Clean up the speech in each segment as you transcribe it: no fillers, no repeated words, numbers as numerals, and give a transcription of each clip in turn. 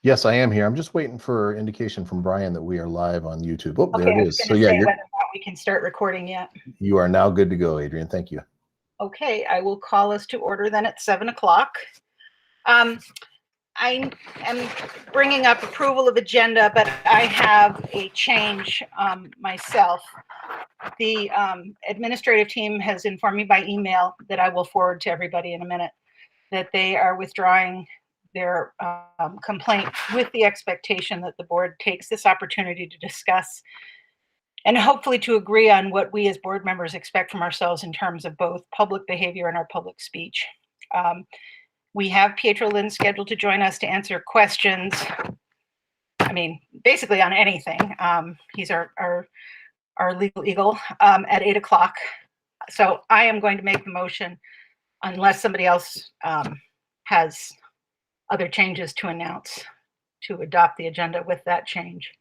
Yes, I am here. I'm just waiting for indication from Brian that we are live on YouTube. Oh, Okay, there I it was is. going So to yeah, say whether or not we can start recording yet. you are now good to go, Adrian. Thank you. Okay, I will call us to order then at 7 o'clock. I am bringing up approval of agenda, but I have a change myself. The administrative team has informed me by email that I will forward to everybody in a minute that they are withdrawing their complaint with the expectation that the board takes this opportunity to discuss and hopefully to agree on what we as board members expect from ourselves in terms of both public behavior and our public speech. We have Pietro Lynn scheduled to join us to answer questions. I mean, basically on anything. He's our legal eagle at 8 o'clock. So I am going to make the motion unless somebody else has other changes to announce to adopt the agenda with that change.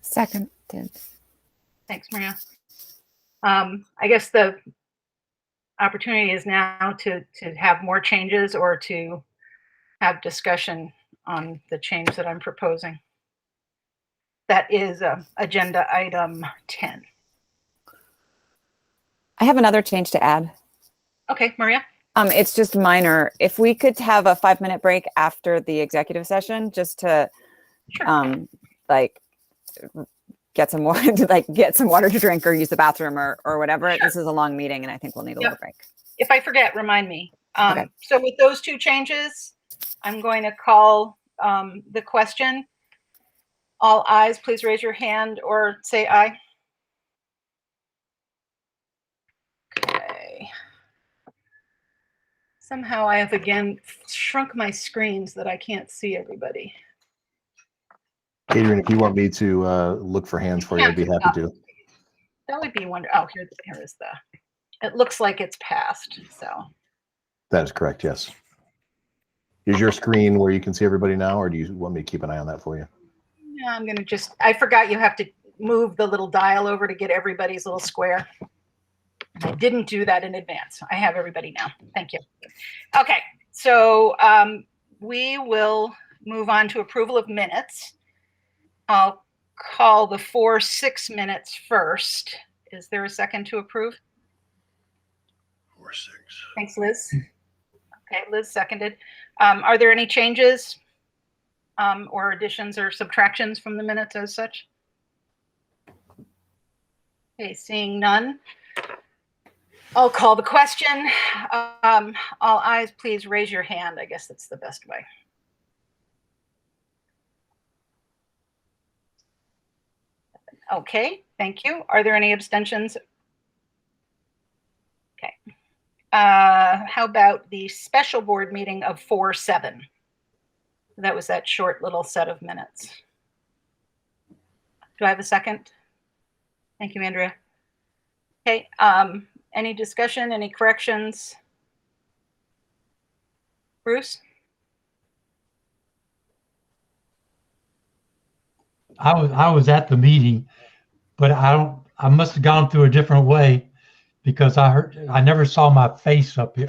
Seconded. Thanks, Maria. I guess the opportunity is now to have more changes or to have discussion on the change that I'm proposing. That is agenda item 10. I have another change to add. Okay, Maria. It's just minor. If we could have a 5-minute break after the executive session, just to Sure. like get some water, get some water to drink or use the bathroom or whatever. Sure. This is a long meeting, and I think we'll need a little break. If I forget, remind me. Okay. So with those two changes, I'm going to call the question. All ayes, please raise your hand or say aye. Okay. Somehow I have again shrunk my screen so that I can't see everybody. Adrian, if you want me to look for hands for you, I'd be happy to. That would be wonderful. Oh, here is it looks like it's passed, so. That is correct, yes. Is your screen where you can see everybody now, or do you want me to keep an eye on that for you? Yeah, I'm gonna I forgot you have to move the little dial over to get everybody's little square. I didn't do that in advance. I have everybody now. Thank you. Okay, so we will move on to approval of minutes. I'll call the 4-6 minutes first. Is there a second to approve? 4-6. Thanks, Liz. Okay, Liz seconded. Are there any changes or additions or subtractions from the minutes as such? Okay, seeing none. I'll call the question. All ayes, please raise your hand. I guess that's the best way. Okay, thank you. Are there any abstentions? Okay. How about the special board meeting of 4-7? That was that short little set of minutes. Do I have a second? Thank you, Andrea. Okay, any discussion, any corrections? Bruce? I was at the meeting, but I must have gone through a different way because I never saw my face up here.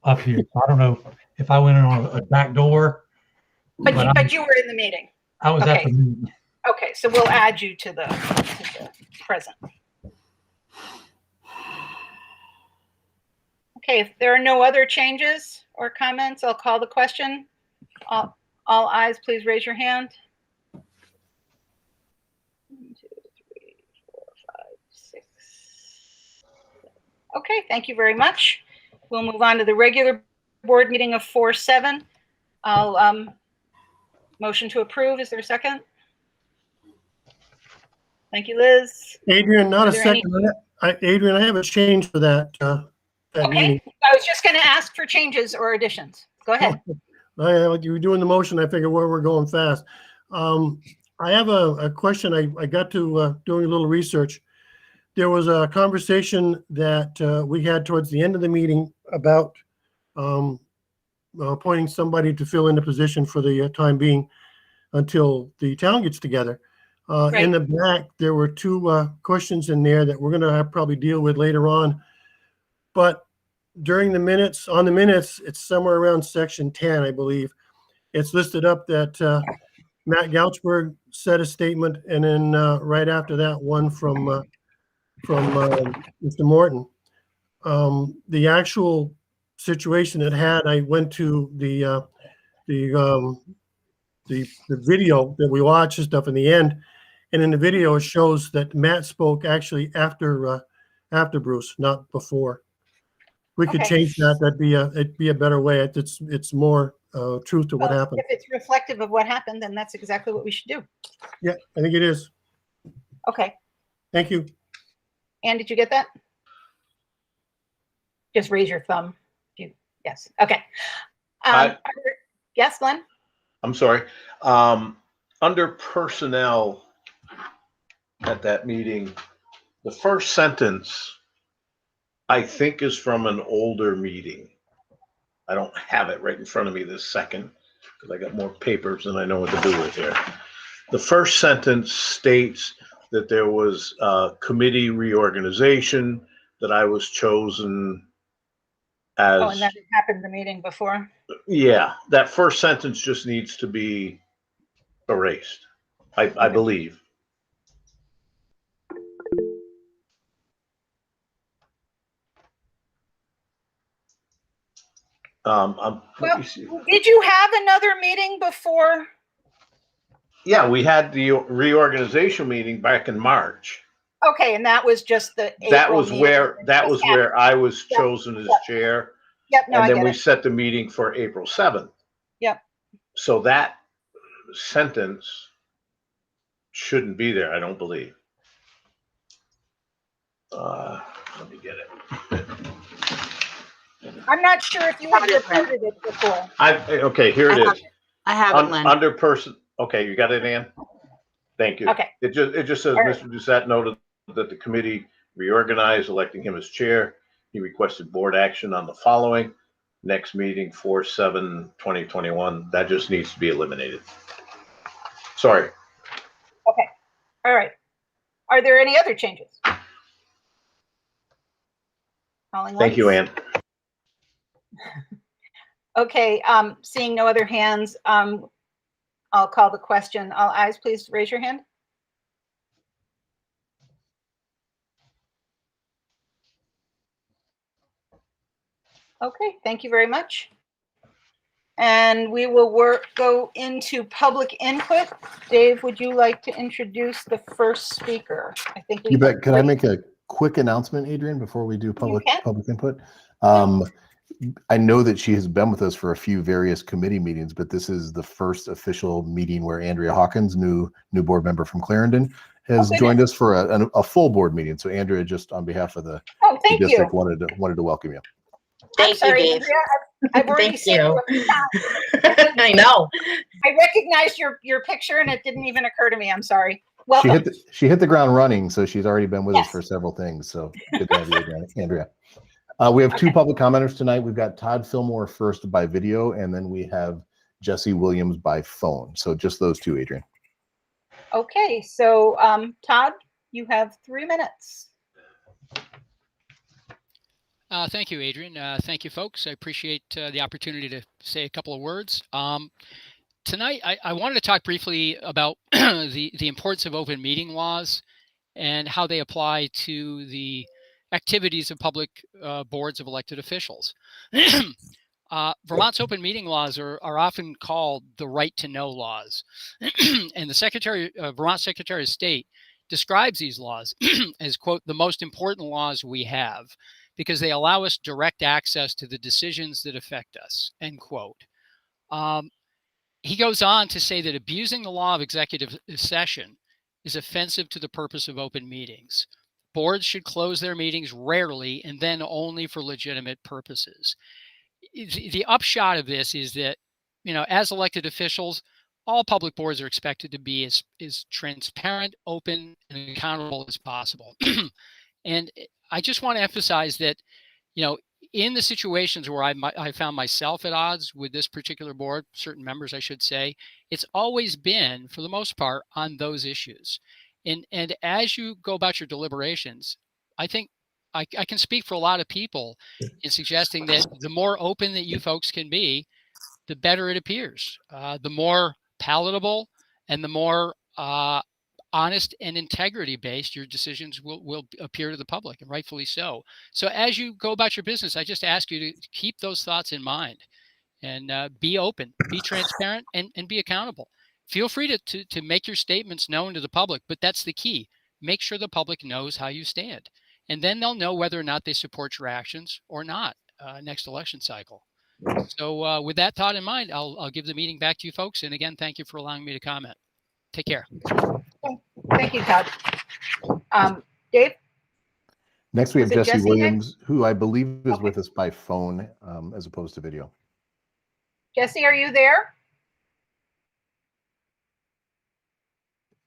So I don't know if I went in on a back door. But you were in the meeting. I was at the meeting. Okay, so we'll add you to the present. Okay, if there are no other changes or comments, I'll call the question. All ayes, please raise your hand. 1, 2, 3, 4, 5, 6. Okay, thank you very much. We'll move on to the regular board meeting of 4-7. I'll motion to approve. Is there a second? Thank you, Liz. Adrian, not a second. Adrian, I have a change for that. Okay, meeting. I was just going to ask for changes or additions. Go ahead. You were doing the motion. I figured we're going fast. I have a question. I got to doing a little research. There was a conversation that we had towards the end of the meeting about appointing somebody to fill in the position for the time being until the town gets together. Right. In the back, there were 2 questions in there that we're going to probably deal with later on. But during the minutes, it's somewhere around section 10, I believe. it's listed up that Matt Gouchberg said a statement, and then right after that, one from Mr. Morton. The actual situation it had, I went to the video that we watched and stuff in the end, and in the video it shows that Matt spoke actually after Bruce, not before. We could Okay. change that. It'd be a better way. It's more truth to what Well, happened. if it's reflective of what happened, then that's exactly what we should do. Yeah, I think it is. Okay. Thank you. Ann, did you get that? Just raise your thumb. Yes. Okay. Yes, Glenn? I'm sorry. Under personnel at that meeting, the first sentence, I think, is from an older meeting. I don't have it right in front of me this second because I got more papers than I know what to do with here. The first sentence states that there was a committee reorganization, that I was chosen as. Oh, and that had happened the meeting before. Yeah, that first sentence just needs to be erased, I believe. Let Well, me see. did you have another meeting before? Yeah, we had the reorganization meeting back in March. Okay, and that was just the That April was meeting. where I was Yep. chosen as chair. Yep, no, And I then get we it. set the meeting for April 7th. Yep. So that sentence shouldn't be there, I don't believe. Let me get it. I'm not sure if you had repeated it before. Okay, here it is. I have it, Lynn. Under person, okay, you got it, Ann? Thank you. Okay. It just says, All right. Mr. Doucette noted that the committee reorganized, electing him as chair. He requested board action on the following. Next meeting, 4/7/2021. That just needs to be eliminated. Sorry. Okay. All right. Are there any other changes? Calling Thank you, once. Ann. Okay, seeing no other hands, I'll call the question. All eyes, please raise your hand. Okay, thank you very much. And we will go into public input. Dave, would you like to introduce the first speaker? I think You bet. Can I make a quick announcement, Adrian, before we do public input? I know that she has been with us for a few various committee meetings, but this is the first official meeting where Andrea Hawkins, new board member from Clarendon, has joined us for a full board meeting. So Andrea, just on behalf of the district, wanted to welcome you. Thank you, Dave. Andrea, I've already seen you. I know. I recognized your picture and it didn't even occur to me. I'm sorry. Welcome. She hit the ground running, so she's already been with us Yes. for several things. So good to have you again, Andrea. We have two public commenters tonight. We've got Todd Fillmore first by video, and then we have Jesse Williams by phone. So just those two, Adrian. Okay, so Todd, you have 3 minutes. Thank you, Adrian. Thank you, folks. I appreciate the opportunity to say a couple of words. Tonight, I wanted to talk briefly about the importance of open meeting laws and how they apply to the activities of public boards of elected officials. Vermont's open meeting laws are often called the right to know laws. And the Vermont Secretary of State describes these laws as, quote, the most important laws we have because they allow us direct access to the decisions that affect us, end quote. He goes on to say that abusing the law of executive session is offensive to the purpose of open meetings. Boards should close their meetings rarely and then only for legitimate purposes. The upshot of this is that, as elected officials, all public boards are expected to be as transparent, open, and accountable as possible. And I just want to emphasize that, in the situations where I found myself at odds with this particular board, certain members, I should say, it's always been, for the most part, on those issues. And as you go about your deliberations, I think I can speak for a lot of people in suggesting that the more open that you folks can be, the better it appears. The more palatable and the more honest and integrity based your decisions will appear to the public, and rightfully so. So as you go about your business, I just ask you to keep those thoughts in mind, and be open, be transparent, and be accountable. Feel free to make your statements known to the public, but that's the key. Make sure the public knows how you stand, and then they'll know whether or not they support your actions or not next election cycle. So with that thought in mind, I'll give the meeting back to you folks. And again, thank you for allowing me to comment. Take care. Thank you, Todd. Dave? Next, we have Is it Jesse Jesse Williams, who I believe is with us by phone as opposed to video. Jesse, are you there?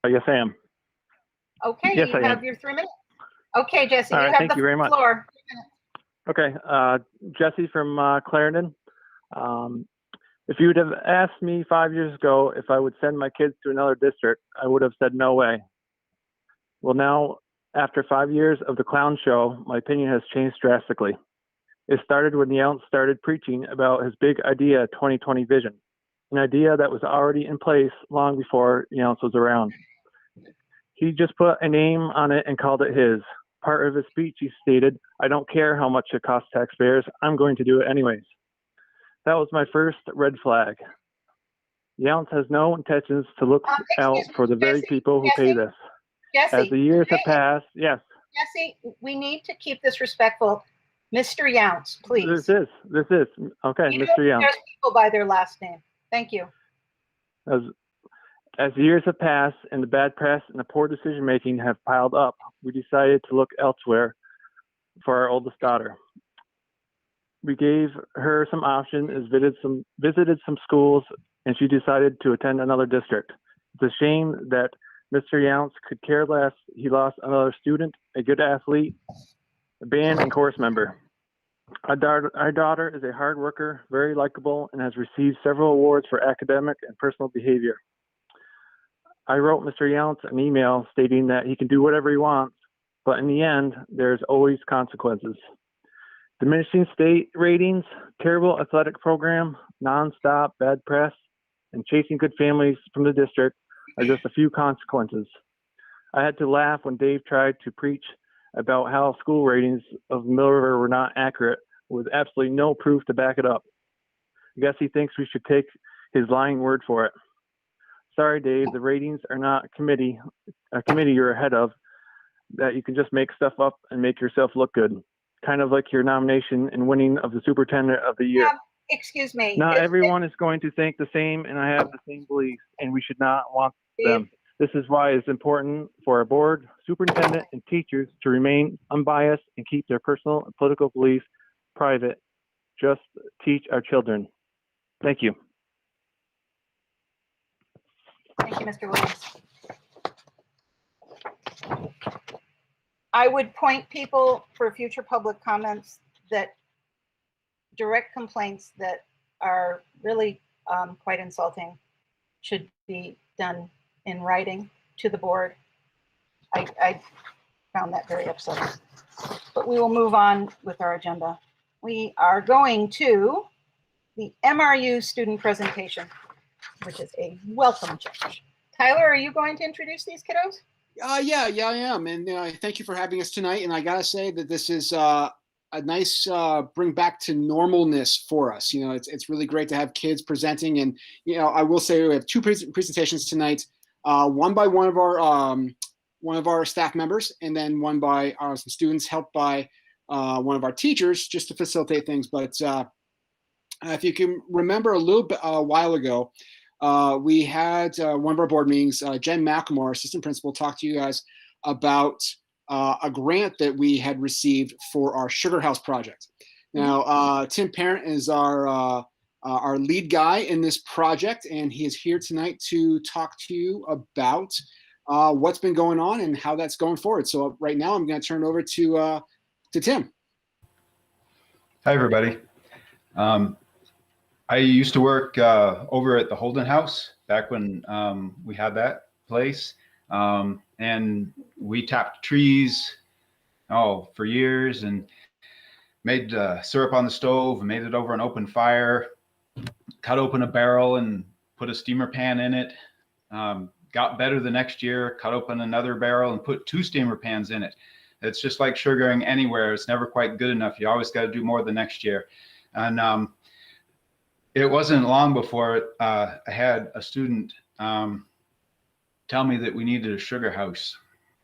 Yes, I am. Okay, Yes, you I have am. your 3 minutes. Okay, Jesse, All you right, have thank the you very much. floor. Okay, Jesse from Clarendon. If you would have asked me 5 years ago if I would send my kids to another district, I would have said no way. Well, now, after 5 years of the clown show, my opinion has changed drastically. It started when Yount started preaching about his big idea 2020 vision, an idea that was already in place long before Yount was around. He just put a name on it and called it his. Part of his speech, he stated, "I don't care how much it costs taxpayers, I'm going to do it anyways." That was my first red flag. Yount has no intentions to look out for the very people who pay this. Jesse, As the years have passed, yes. Jesse, we need to keep this respectful. Mr. Yount, please. This is. Okay, You Mr. don't Yount. address people by their last name. Thank you. As the years have passed and the bad press and the poor decision making have piled up, we decided to look elsewhere for our oldest daughter. We gave her some options, visited some schools, and she decided to attend another district. It's a shame that Mr. Yount could care less. He lost another student, a good athlete, a band and chorus member. Our daughter is a hard worker, very likable, and has received several awards for academic and personal behavior. I wrote Mr. Yount an email stating that he can do whatever he wants, but in the end, there's always consequences. Diminishing state ratings, terrible athletic program, nonstop bad press, and chasing good families from the district are just a few consequences. I had to laugh when Dave tried to preach about how school ratings of Mill River were not accurate with absolutely no proof to back it up. I guess he thinks we should take his lying word for it. Sorry, Dave, the ratings are not a committee you're ahead of that you can just make stuff up and make yourself look good. Kind of like your nomination and winning of the superintendent of the year. Excuse me. Not everyone is going to think the same, and I have the same beliefs, and we should not want them. This is why it's important for our board, superintendent, and teachers to remain unbiased and keep their personal and political beliefs private. Just teach our children. Thank you. Thank you, Mr. Williams. I would point people for future public comments that direct complaints that are really quite insulting should be done in writing to the board. I found that very upsetting. But we will move on with our agenda. We are going to the MRU student presentation, which is a welcome change. Tyler, are you going to introduce these kiddos? Yeah, I am. And thank you for having us tonight. And I got to say that this is a nice bring back to normalness for us. You know, it's really great to have kids presenting. And, you know, I will say we have two presentations tonight, one by one of our staff members, and then one by some students helped by one of our teachers just to facilitate things. But if you can remember a little bit a while ago, we had one of our board meetings, Jen McLemore, assistant principal, talked to you guys about a grant that we had received for our Sugar House project. Now, Tim Parent is our lead guy in this project, and he is here tonight to talk to you about what's been going on and how that's going forward. So right now, I'm going to turn it over to Tim. Hi, everybody. I used to work over at the Holden House back when we had that place. And we tapped trees for years and made syrup on the stove and made it over an open fire. cut open a barrel and put a steamer pan in it. Got better the next year, cut open another barrel and put 2 steamer pans in it. It's just like sugaring anywhere. It's never quite good enough. You always got to do more the next year. And it wasn't long before I had a student tell me that we needed a sugar house.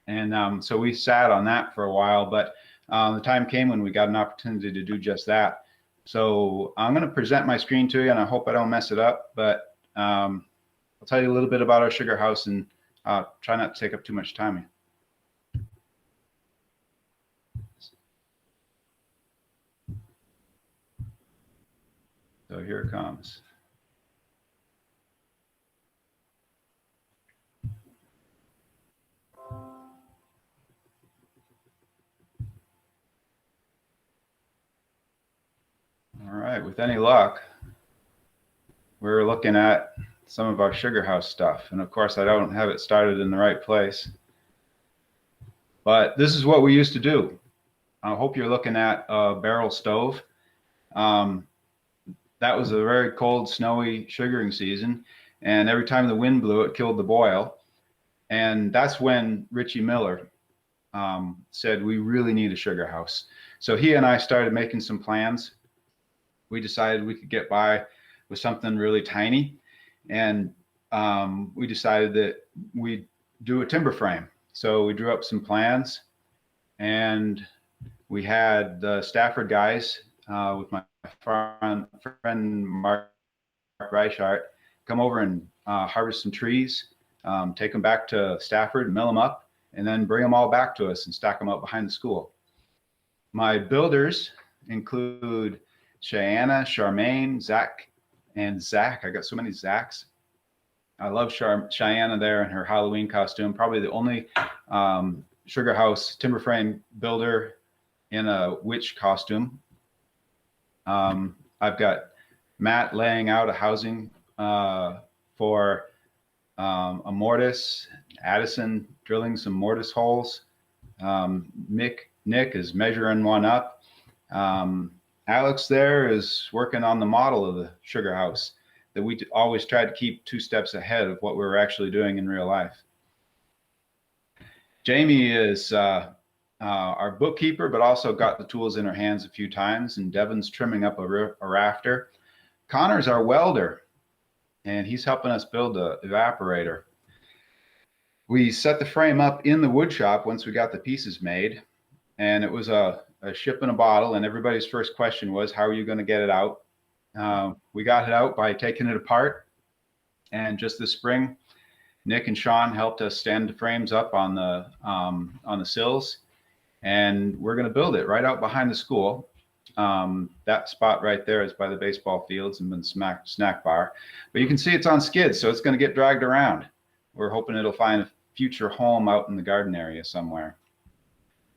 And so we sat on that for a while, but the time came when we got an opportunity to do just that. So I'm going to present my screen to you, and I hope I don't mess it up, but I'll tell you a little bit about our sugar house and try not to take up too much time. So here it comes. All right, with any luck, we're looking at some of our sugar house stuff. And of course, I don't have it started in the right place. But this is what we used to do. I hope you're looking at a barrel stove. That was a very cold, snowy sugaring season. And every time the wind blew, it killed the boil. And that's when Richie Miller said, we really need a sugar house. So he and I started making some plans. We decided we could get by with something really tiny. And we decided that we'd do a timber frame. So we drew up some plans, and we had the Stafford guys with my friend Mark Reichart come over and harvest some trees, take them back to Stafford, mill them up, and then bring them all back to us and stack them up behind the school. My builders include Cheyenne, Charmaine, Zach, and Zach. I got so many Zachs. I love Cheyenne there in her Halloween costume. Probably the only sugar house timber frame builder in a witch costume. I've got Matt laying out a housing for a mortise. Addison drilling some mortise holes. Nick is measuring one up. Alex there is working on the model of the sugar house that we always tried to keep 2 steps ahead of what we were actually doing in real life. Jamie is our bookkeeper, but also got the tools in her hands a few times, and Devin's trimming up a rafter. Connor's our welder, and he's helping us build an evaporator. We set the frame up in the wood shop once we got the pieces made, and it was a ship in a bottle, and everybody's first question was, how are you going to get it out? We got it out by taking it apart, and just this spring, Nick and Sean helped us stand the frames up on the sills, and we're going to build it right out behind the school. That spot right there is by the baseball fields and the snack bar, but you can see it's on skids, so it's going to get dragged around. We're hoping it'll find a future home out in the garden area somewhere.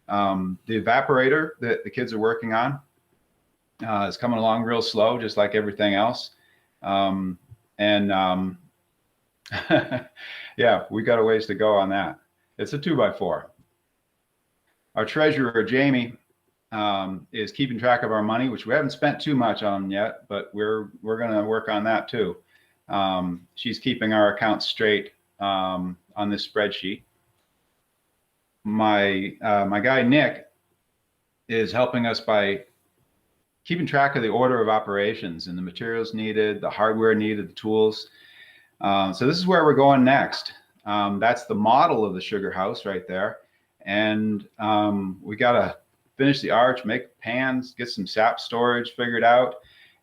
The evaporator that the kids are working on is coming along real slow, just like everything else. Yeah, we got a ways to go on that. It's a 2x4. Our treasurer, Jamie, is keeping track of our money, which we haven't spent too much on yet, but we're going to work on that too. She's keeping our accounts straight on this spreadsheet. My guy, Nick, is helping us by keeping track of the order of operations and the materials needed, the hardware needed, the tools. So this is where we're going next. That's the model of the sugar house right there. And we got to finish the arch, make pans, get some sap storage figured out.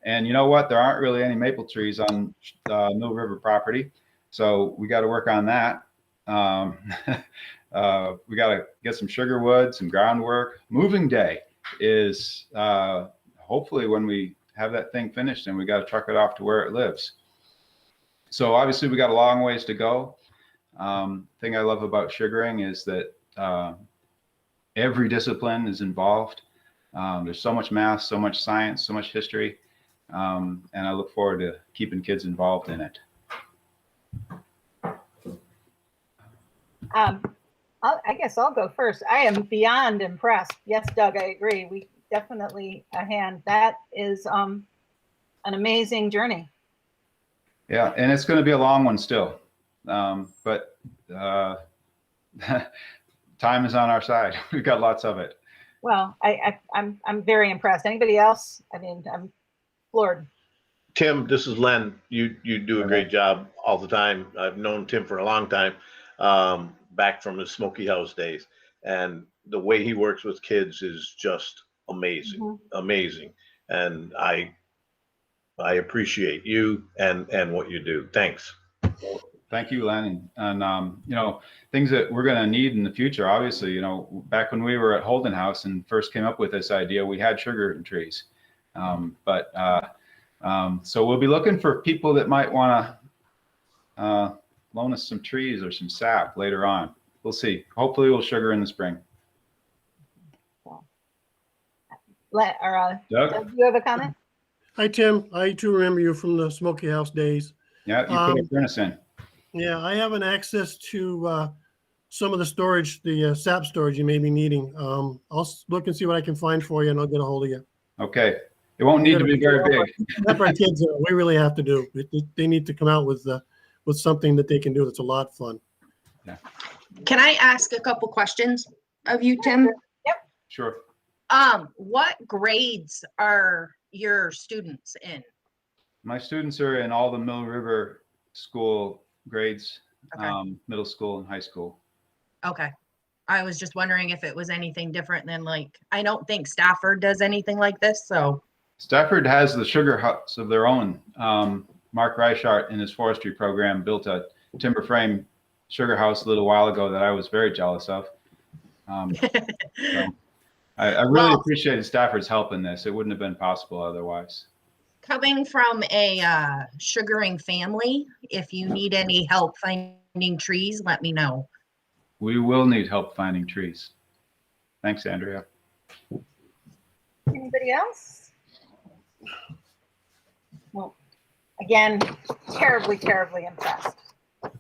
And you know what? There aren't really any maple trees on Mill River property. So we got to work on that. We got to get some sugar wood, some groundwork. Moving day is hopefully when we have that thing finished, and we got to truck it off to where it lives. So obviously we got a long ways to go. Thing I love about sugaring is that every discipline is involved. There's so much math, so much science, so much history, and I look forward to keeping kids involved in it. I guess I'll go first. I am beyond impressed. Yes, Doug, I agree. We definitely a hand. That is an amazing journey. Yeah, and it's going to be a long one still, but time is on our side. We've got lots of it. Well, I'm very impressed. Anybody else? I mean, I'm floored. Tim, this is Len. You do a great job all the time. I've known Tim for a long time, back from his Smoky House days, and the way he works with kids is just amazing, amazing. And I appreciate you and what you do. Thanks. Thank you, Len. And you know, things that we're going to need in the future. Obviously, you know, back when we were at Holden House and first came up with this idea, we had sugar trees, so we'll be looking for people that might want to loan us some trees or some sap later on. We'll see. Hopefully we'll sugar in the spring. Doug, do you have a comment? Hi, Tim. I too remember you from the Smoky House days. Yeah, you put a furnace in. Yeah, I have an access to some of the storage, the sap storage you may be needing. I'll look and see what I can find for you, and I'll get a hold of you. Okay. It won't need to be very big. That's our kids. We really have to do. They need to come out with something that they can do that's a lot of fun. Yeah. Can I ask a couple questions of you, Tim? Yep. Sure. What grades are your students in? My students are in all the Mill River School grades, Okay. middle school and high school. Okay. I was just wondering if it was anything different than, like, I don't think Stafford does anything like this, so. Stafford has the sugar huts of their own. Mark Reichart in his forestry program built a timber frame sugar house a little while ago that I was very jealous of. So I really appreciated Stafford's help in this. It wouldn't have been possible otherwise. Coming from a sugaring family, if you need any help finding trees, let me know. We will need help finding trees. Thanks, Andrea. Anybody else? Well, again, terribly, terribly impressed. And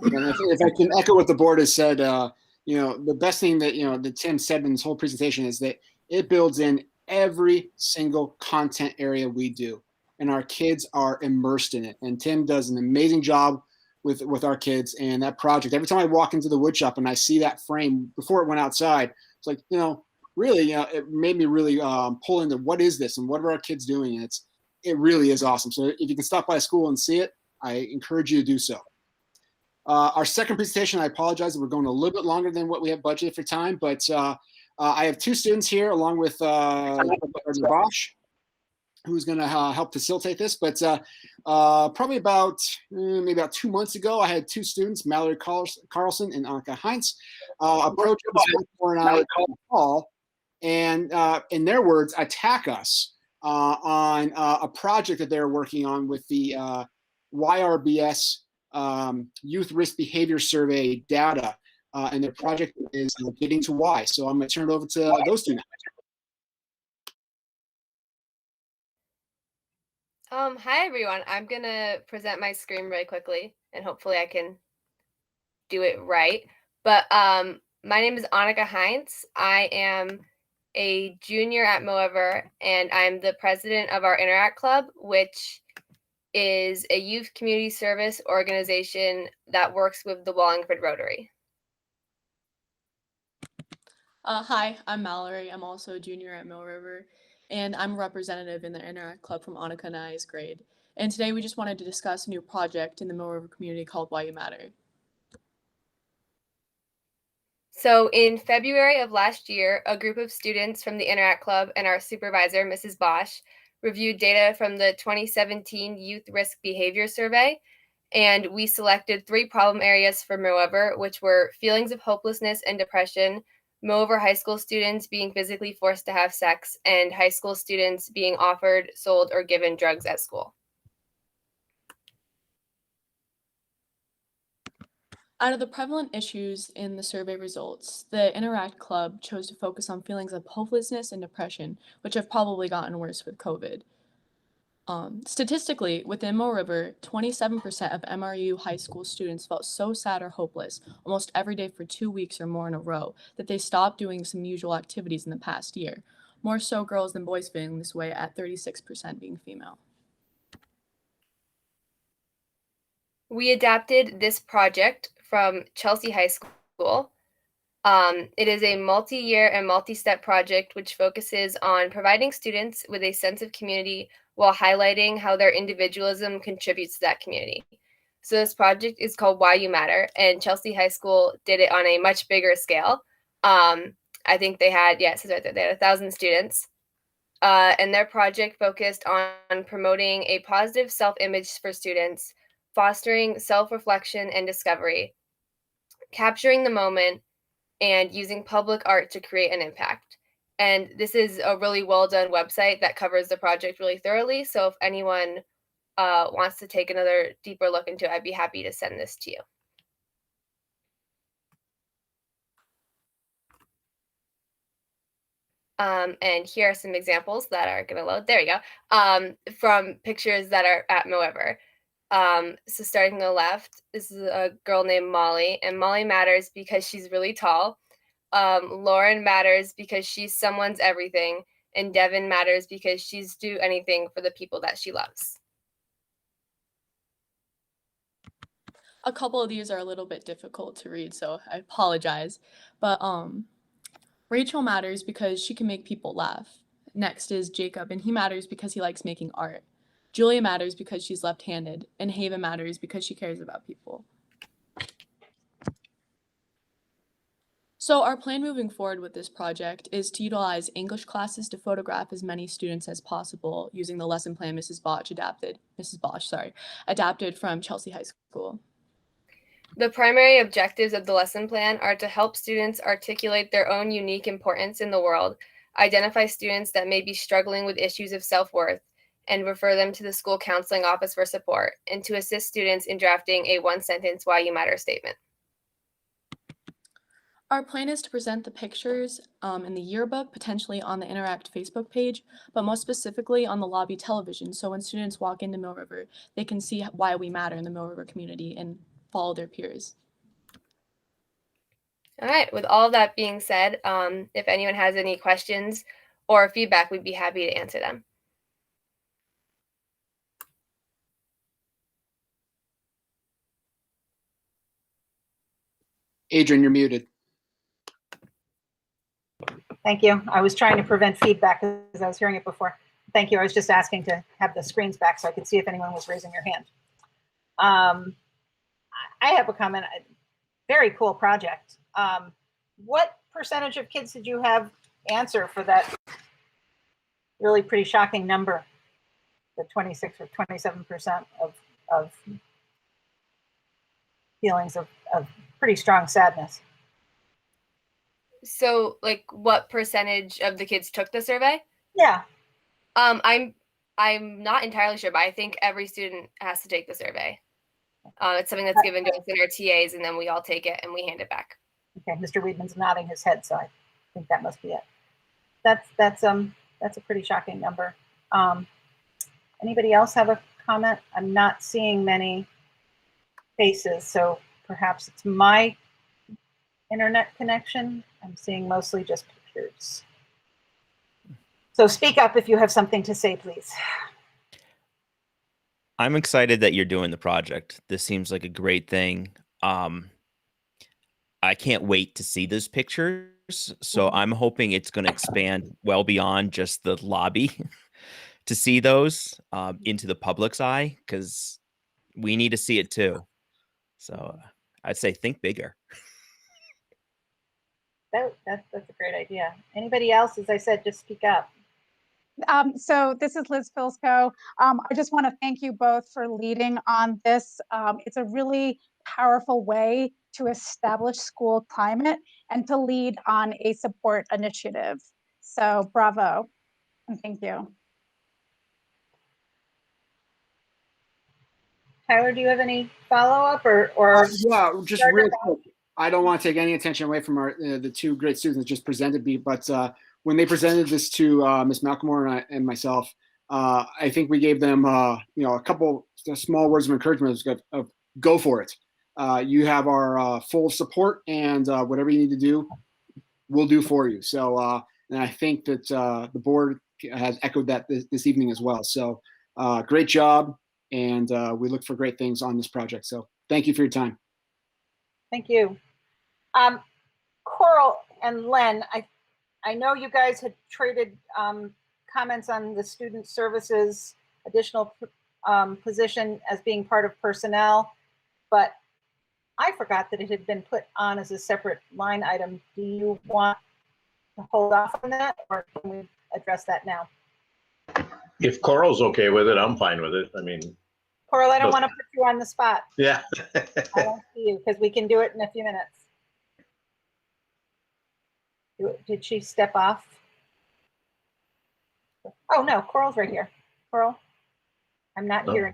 if I can echo what the board has said, you know, the best thing that, you know, that Tim said in his whole presentation is that it builds in every single content area we do, and our kids are immersed in it. And Tim does an amazing job with our kids and that project. Every time I walk into the wood shop and I see that frame before it went outside, it's like, you know, really, you know, it made me really pull into what is this and what are our kids doing? And it really is awesome. So if you can stop by school and see it, I encourage you to do so. Our second presentation, I apologize that we're going a little bit longer than what we have budgeted for time, but I have two students here along with Bosch, who's going to help facilitate this. But probably about maybe about 2 months ago, I had two students, Mallory Carlson and Annika Heinz, approach us and I call, and in their words, attack us on a project that they're working on with the YRBS Youth Risk Behavior Survey data, and their project is Getting to Why. So I'm going to turn it over to those two now. Hi everyone. I'm gonna present my screen really quickly and hopefully I can do it right. But my name is Annika Heinz. I am a junior at MRUUSD and I'm the president of our Interact Club, which is a youth community service organization that works with the Wallingford Rotary. Hi, I'm Mallory. I'm also a junior at Mill River, and I'm a representative in the Interact Club from Annika and I's grade. And today we just wanted to discuss a new project in the Mill River community called Why You Matter. So in February of last year, a group of students from the Interact Club and our supervisor, Mrs. Bosch, reviewed data from the 2017 Youth Risk Behavior Survey, and we selected 3 problem areas for MRUUSD, which were feelings of hopelessness and depression, MRUUSD high school students being physically forced to have sex, and high school students being offered, sold, or given drugs at school. Out of the prevalent issues in the survey results, the Interact Club chose to focus on feelings of hopelessness and depression, which have probably gotten worse with COVID. Statistically, within Mill River, 27% of MRU high school students felt so sad or hopeless almost every day for 2 weeks or more in a row that they stopped doing some usual activities in the past year. More so girls than boys feeling this way, at 36% being female. We adapted this project from Chelsea High School. It is a multi-year and multi-step project which focuses on providing students with a sense of community while highlighting how their individualism contributes to that community. So this project is called Why You Matter, and Chelsea High School did it on a much bigger scale. I think they had, yeah, it says right there, they had 1,000 students. And their project focused on promoting a positive self-image for students, fostering self-reflection and discovery, capturing the moment, and using public art to create an impact. And this is a really well done website that covers the project really thoroughly. So if anyone wants to take another deeper look into it, I'd be happy to send this to you. And here are some examples that are going to load. There you go. From pictures that are at MRUUSD. So starting on the left, this is a girl named Molly, and Molly matters because she's really tall. Lauren matters because she's someone's everything, and Devin matters because she's do anything for the people that she loves. A couple of these are a little bit difficult to read, so I apologize. But Rachel matters because she can make people laugh. Next is Jacob, and he matters because he likes making art. Julia matters because she's left-handed, and Haven matters because she cares about people. So our plan moving forward with this project is to utilize English classes to photograph as many students as possible using the lesson plan Mrs. Bosch adapted from Chelsea High School. The primary objectives of the lesson plan are to help students articulate their own unique importance in the world, identify students that may be struggling with issues of self-worth, and refer them to the school counseling office for support, and to assist students in drafting a one-sentence Why You Matter statement. Our plan is to present the pictures in the yearbook, potentially on the Interact Facebook page, but most specifically on the lobby television. So when students walk into Mill River, they can see why we matter in the Mill River community and follow their peers. All right, with all of that being said, if anyone has any questions or feedback, we'd be happy to answer them. Adrian, you're muted. Thank you. I was trying to prevent feedback because I was hearing it before. Thank you. I was just asking to have the screens back so I could see if anyone was raising their hand. I have a comment. Very cool project. What percentage of kids did you have answer for that really pretty shocking number? The 26 or 27% of feelings of pretty strong sadness. So, like, what percentage of the kids took the survey? Yeah. I'm not entirely sure, but I think every student has to take the survey. It's something that's given to us in our TAs, and then we all take it and we hand it back. Okay, Mr. Weedman's nodding his head, so I think that must be it. That's a pretty shocking number. Anybody else have a comment? I'm not seeing many faces, so perhaps it's my internet connection. I'm seeing mostly just pictures. So speak up if you have something to say, please. I'm excited that you're doing the project. This seems like a great thing. I can't wait to see those pictures. So I'm hoping it's going to expand well beyond just the lobby to see those into the public's eye, because we need to see it too. So I'd say think bigger. That's a great idea. Anybody else? As I said, just speak up. So this is Liz Filsco. I just want to thank you both for leading on this. It's a really powerful way to establish school climate and to lead on a support initiative. So bravo and thank you. Tyler, do you have any follow-up or yeah, just real quick. I don't want to take any attention away from our the two great students that just presented me, but when they presented this to Ms. Malcolmore and myself, I think we gave them a couple small words of encouragement of go for it. You have our full support, and whatever you need to do, we'll do for you. So, and I think that the board has echoed that this evening as well. So, great job. and we look for great things on this project. So thank you for your time. Thank you. Coral and Len, I know you guys had traded comments on the student services additional position as being part of personnel, but I forgot that it had been put on as a separate line item. Do you want to hold off on that, or can we address that now? If Coral's okay with it, I'm fine with it. I mean, Coral, I don't want to put you on the spot. yeah. I don't see you because we can do it in a few minutes. Did she step off? Oh no, Coral's right here. Coral, I'm not hearing.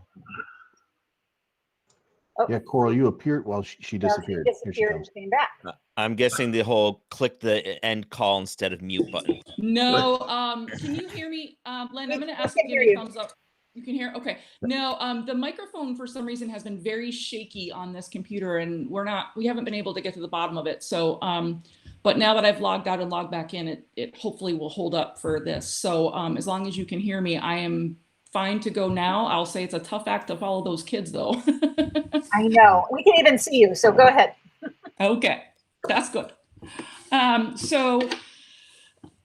Oh. Yeah, Coral, you appeared while she disappeared. She disappeared and came back. I'm guessing the whole click the end call instead of mute button. No, can you hear me? Len, I'm going to ask you to give me a thumbs up. You can hear? Okay. No, the microphone for some reason has been very shaky on this computer, and we haven't been able to get to the bottom of it. So, but now that I've logged out and logged back in, it hopefully will hold up for this. So as long as you can hear me, I am fine to go now. I'll say it's a tough act to follow those kids though. I know. We can even see you, so go ahead. Okay, that's good. So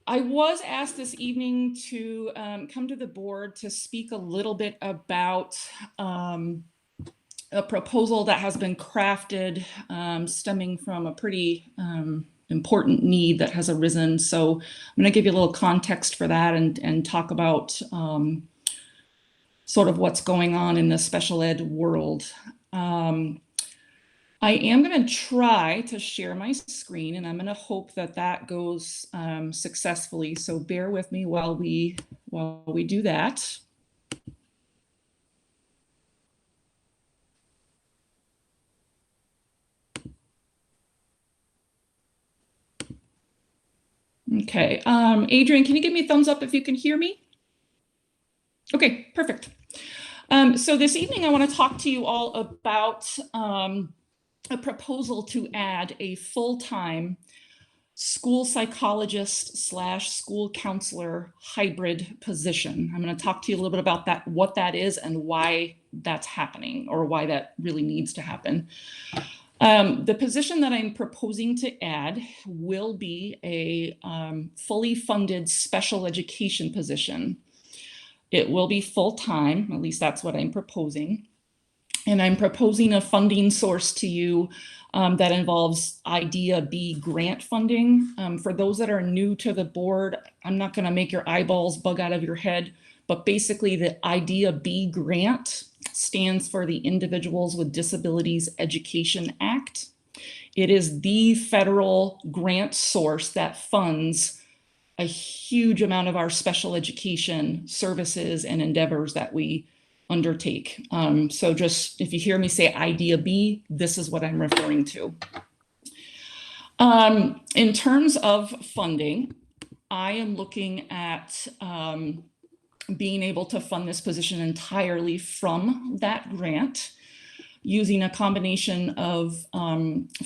I was asked this evening to come to the board to speak a little bit about a proposal that has been crafted stemming from a pretty important need that has arisen. So I'm going to give you a little context for that and talk about sort of what's going on in the special ed world. I am going to try to share my screen, and I'm going to hope that that goes successfully. So bear with me while we do that. Okay, Adrian, can you give me a thumbs up if you can hear me? Okay, perfect. So this evening, I want to talk to you all about a proposal to add a full-time school psychologist / school counselor hybrid position. I'm going to talk to you a little bit about that, what that is and why that's happening, or why that really needs to happen. The position that I'm proposing to add will be a fully funded special education position. It will be full-time, at least that's what I'm proposing. And I'm proposing a funding source to you that involves Idea B grant funding. For those that are new to the board, I'm not going to make your eyeballs bug out of your head, but basically the Idea B grant stands for the Individuals with Disabilities Education Act. It is the federal grant source that funds a huge amount of our special education services and endeavors that we undertake. So just if you hear me say Idea B, this is what I'm referring to. In terms of funding, I am looking at being able to fund this position entirely from that grant, using a combination of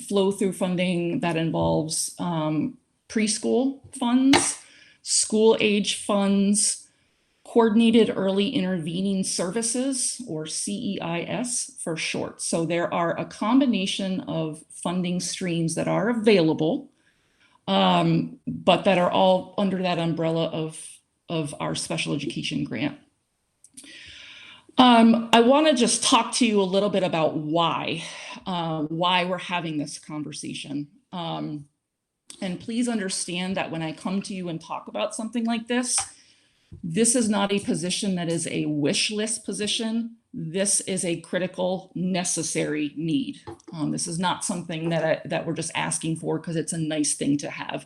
flow-through funding that involves preschool funds, school age funds, coordinated early intervening services, or CEIS for short. So there are a combination of funding streams that are available, but that are all under that umbrella of our special education grant. I want to just talk to you a little bit about why we're having this conversation. And please understand that when I come to you and talk about something like this, this is not a position that is a wish list position. This is a critical, necessary need. This is not something that we're just asking for because it's a nice thing to have.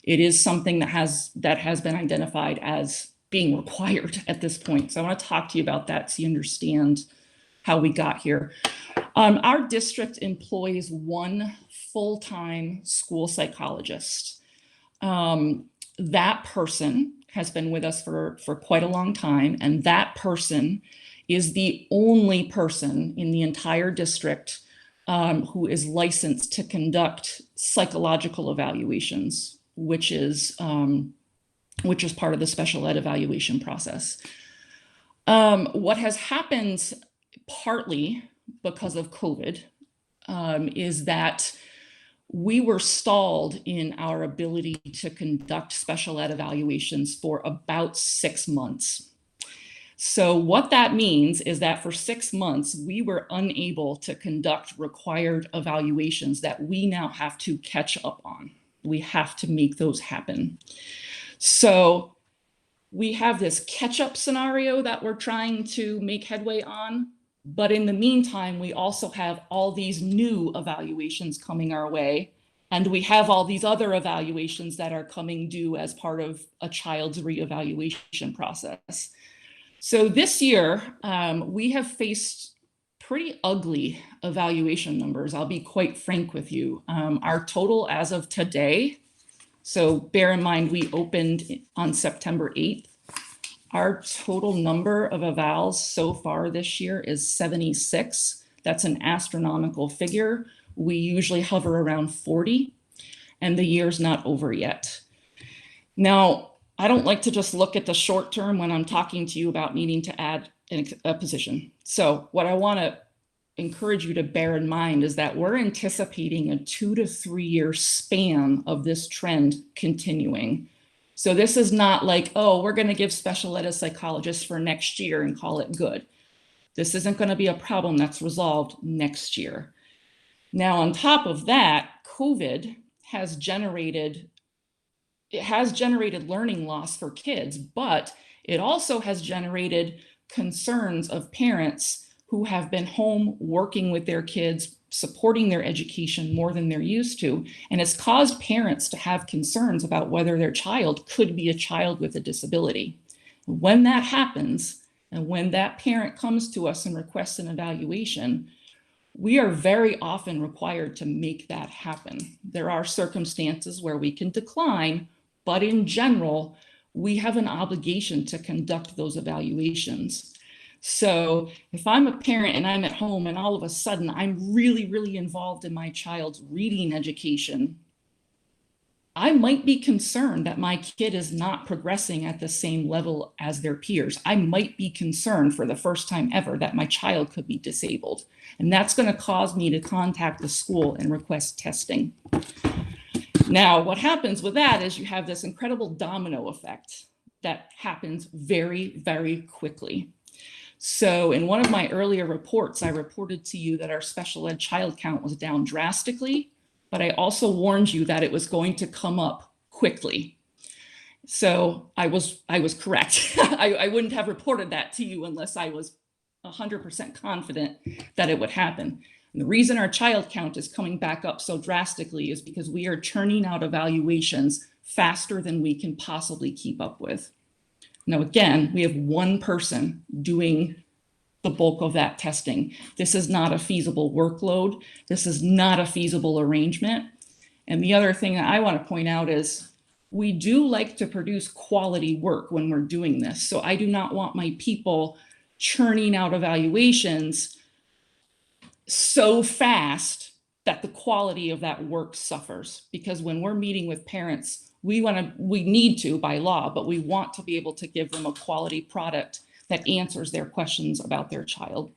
It is something that has been identified as being required at this point. So I want to talk to you about that so you understand how we got here. Our district employs one full-time school psychologist. That person has been with us for quite a long time, and that person is the only person in the entire district who is licensed to conduct psychological evaluations, which is part of the special ed evaluation process. What has happened partly because of COVID, is that we were stalled in our ability to conduct special ed evaluations for about 6 months. So what that means is that for 6 months, we were unable to conduct required evaluations that we now have to catch up on. We have to make those happen. So we have this catch-up scenario that we're trying to make headway on. But in the meantime, we also have all these new evaluations coming our way. And we have all these other evaluations that are coming due as part of a child's reevaluation process. So this year, we have faced pretty ugly evaluation numbers. I'll be quite frank with you. Our total as of today, so bear in mind, we opened on September 8th. Our total number of evals so far this year is 76. That's an astronomical figure. We usually hover around 40, and the year's not over yet. Now, I don't like to just look at the short term when I'm talking to you about needing to add a position. So what I want to encourage you to bear in mind is that we're anticipating a 2 to 3 year span of this trend continuing. So this is not like, oh, we're going to give special ed a psychologist for next year and call it good. This isn't going to be a problem that's resolved next year. Now, on top of that, COVID has generated learning loss for kids, but it also has generated concerns of parents who have been home working with their kids, supporting their education more than they're used to. And it's caused parents to have concerns about whether their child could be a child with a disability. When that happens, and when that parent comes to us and requests an evaluation, we are very often required to make that happen. There are circumstances where we can decline, but in general, we have an obligation to conduct those evaluations. So if I'm a parent and I'm at home and all of a sudden I'm really, really involved in my child's reading education, I might be concerned that my kid is not progressing at the same level as their peers. I might be concerned for the first time ever that my child could be disabled. And that's going to cause me to contact the school and request testing. Now, what happens with that is you have this incredible domino effect that happens very, very quickly. So in one of my earlier reports, I reported to you that our special ed child count was down drastically, but I also warned you that it was going to come up quickly. So I was correct. I wouldn't have reported that to you unless I was 100% confident that it would happen. And the reason our child count is coming back up so drastically is because we are churning out evaluations faster than we can possibly keep up with. Now, again, we have one person doing the bulk of that testing. This is not a feasible workload. This is not a feasible arrangement. And the other thing that I want to point out is we do like to produce quality work when we're doing this. So I do not want my people churning out evaluations so fast that the quality of that work suffers. Because when we're meeting with parents, we need to by law, but we want to be able to give them a quality product that answers their questions about their child.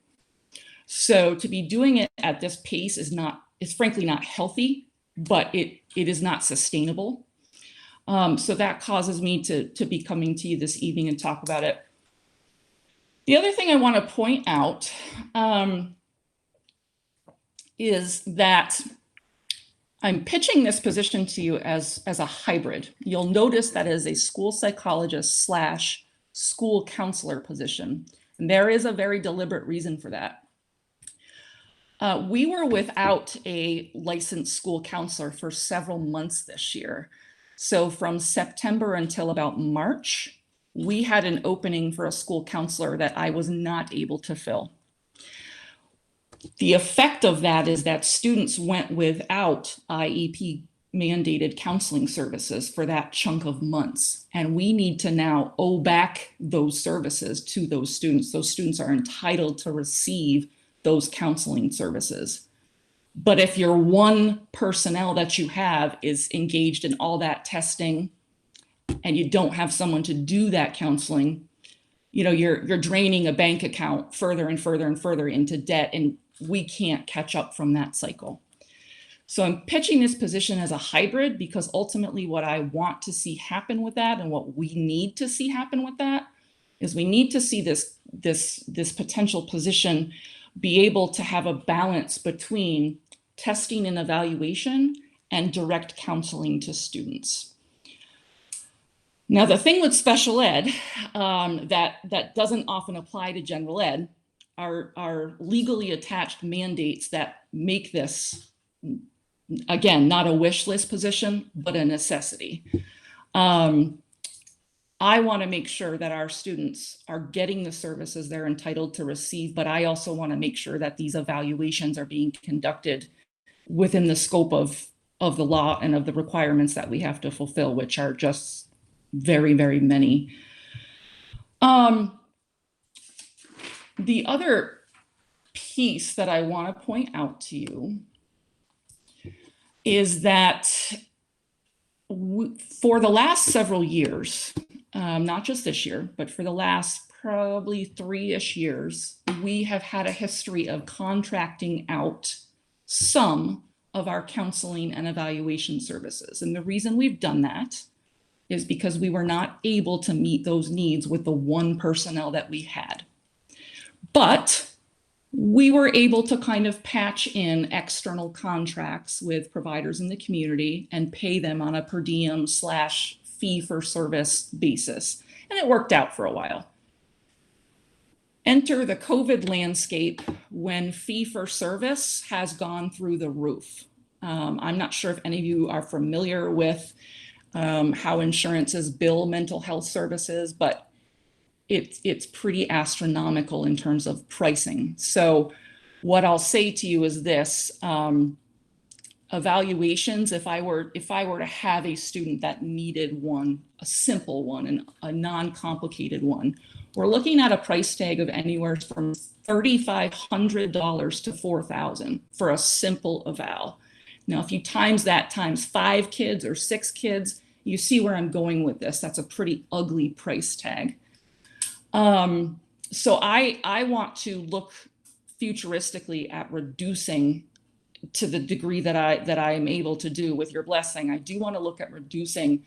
So to be doing it at this pace is frankly not healthy, but it is not sustainable. So that causes me to be coming to you this evening and talk about it. The other thing I want to point out is that I'm pitching this position to you as a hybrid. You'll notice that is a school psychologist / school counselor position. And there is a very deliberate reason for that. We were without a licensed school counselor for several months this year. So from September until about March, we had an opening for a school counselor that I was not able to fill. The effect of that is that students went without IEP mandated counseling services for that chunk of months. And we need to now owe back those services to those students. Those students are entitled to receive those counseling services. But if your one personnel that you have is engaged in all that testing and you don't have someone to do that counseling, you're draining a bank account further and further and further into debt, and we can't catch up from that cycle. So I'm pitching this position as a hybrid because ultimately what I want to see happen with that, and what we need to see happen with that, is we need to see this potential position be able to have a balance between testing and evaluation and direct counseling to students. Now, the thing with special ed that doesn't often apply to general ed are legally attached mandates that make this, again, not a wish list position, but a necessity. I want to make sure that our students are getting the services they're entitled to receive, but I also want to make sure that these evaluations are being conducted within the scope of the law and of the requirements that we have to fulfill, which are just very, very many. The other piece that I want to point out to you is that for the last several years, not just this year, but for the last probably 3-ish years, we have had a history of contracting out some of our counseling and evaluation services. And the reason we've done that is because we were not able to meet those needs with the one personnel that we had. But we were able to kind of patch in external contracts with providers in the community and pay them on a per diem / fee for service basis. And it worked out for a while. Enter the COVID landscape when fee for service has gone through the roof. I'm not sure if any of you are familiar with how insurances bill mental health services, but it's pretty astronomical in terms of pricing. So what I'll say to you is this, evaluations, if I were to have a student that needed one, a simple one and a non-complicated one, we're looking at a price tag of anywhere from $3,500 to $4,000 for a simple eval. Now, if you times that times 5 kids or 6 kids, you see where I'm going with this. That's a pretty ugly price tag. So I want to look futuristically at reducing, to the degree that I am able to do with your blessing. I do want to look at reducing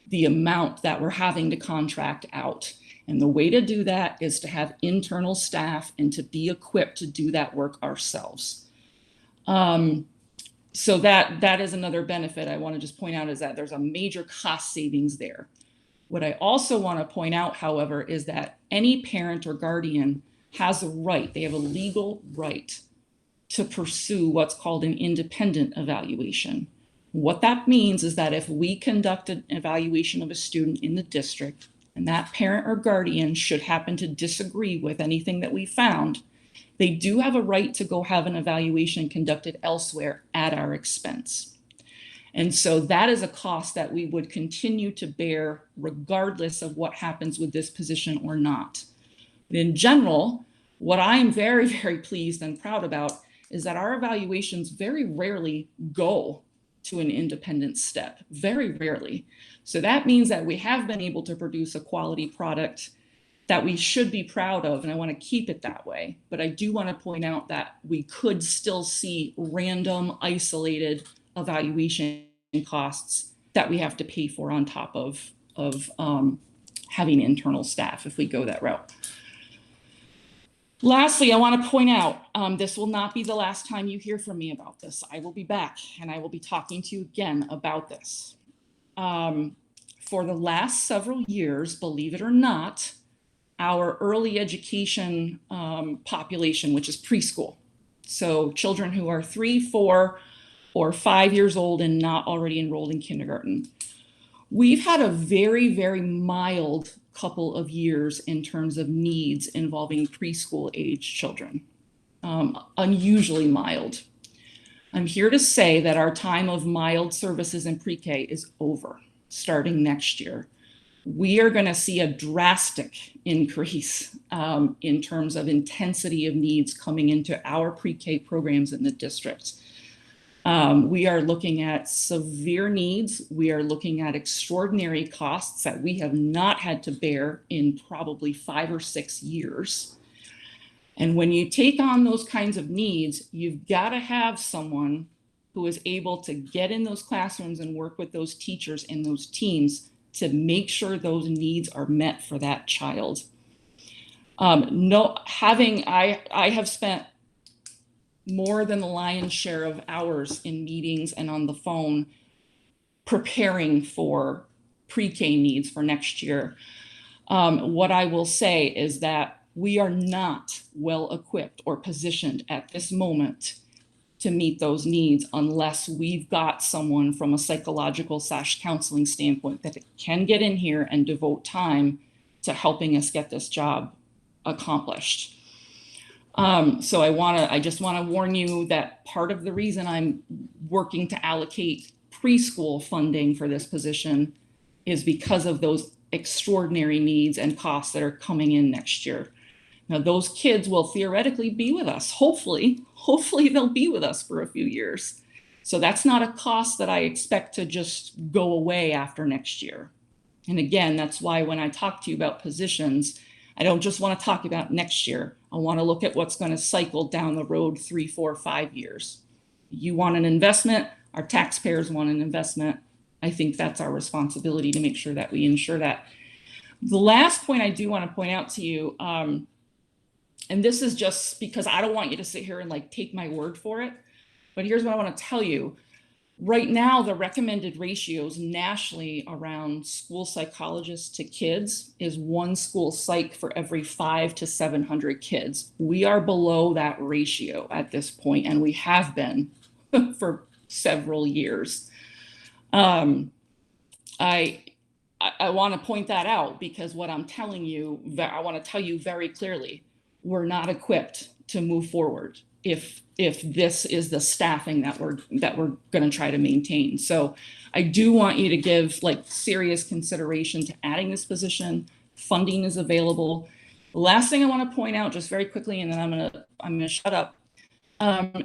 the amount that we're having to contract out. And the way to do that is to have internal staff and to be equipped to do that work ourselves. So that is another benefit I want to just point out, is that there's a major cost savings there. What I also want to point out, however, is that any parent or guardian has a right, they have a legal right to pursue what's called an independent evaluation. What that means is that if we conduct an evaluation of a student in the district and that parent or guardian should happen to disagree with anything that we found, they do have a right to go have an evaluation conducted elsewhere at our expense. And so that is a cost that we would continue to bear regardless of what happens with this position or not. But in general, what I'm very, very pleased and proud about is that our evaluations very rarely go to an independent step, very rarely. So that means that we have been able to produce a quality product that we should be proud of, and I want to keep it that way. But I do want to point out that we could still see random, isolated evaluation costs that we have to pay for on top of having internal staff if we go that route. Lastly, I want to point out, this will not be the last time you hear from me about this. I will be back and I will be talking to you again about this. For the last several years, believe it or not, our early education population, which is preschool, so children who are 3, 4, or 5 years old and not already enrolled in kindergarten, we've had a very, very mild couple of years in terms of needs involving preschool age children, unusually mild. I'm here to say that our time of mild services in pre-K is over starting next year. We are going to see a drastic increase in terms of intensity of needs coming into our pre-K programs in the district. We are looking at severe needs. We are looking at extraordinary costs that we have not had to bear in probably 5 or 6 years. And when you take on those kinds of needs, you've got to have someone who is able to get in those classrooms and work with those teachers and those teams to make sure those needs are met for that child. I have spent more than the lion's share of hours in meetings and on the phone preparing for pre-K needs for next year. What I will say is that we are not well equipped or positioned at this moment to meet those needs unless we've got someone from a psychological / counseling standpoint that can get in here and devote time to helping us get this job accomplished. So I just want to warn you that part of the reason I'm working to allocate preschool funding for this position is because of those extraordinary needs and costs that are coming in next year. Now, those kids will theoretically be with us. Hopefully they'll be with us for a few years. So that's not a cost that I expect to just go away after next year. And again, that's why when I talk to you about positions, I don't just want to talk about next year. I want to look at what's going to cycle down the road 3, 4, 5 years. You want an investment, our taxpayers want an investment. I think that's our responsibility to make sure that we ensure that. The last point I do want to point out to you, and this is just because I don't want you to sit here and like take my word for it, but here's what I want to tell you. Right now, the recommended ratios nationally around school psychologists to kids is 1 school psych for every 500 to 700 kids. We are below that ratio at this point, and we have been for several years. I want to point that out because what I'm telling you, I want to tell you very clearly, we're not equipped to move forward if this is the staffing that we're going to try to maintain. So I do want you to give like serious consideration to adding this position. Funding is available. The last thing I want to point out just very quickly, and then I'm gonna shut up,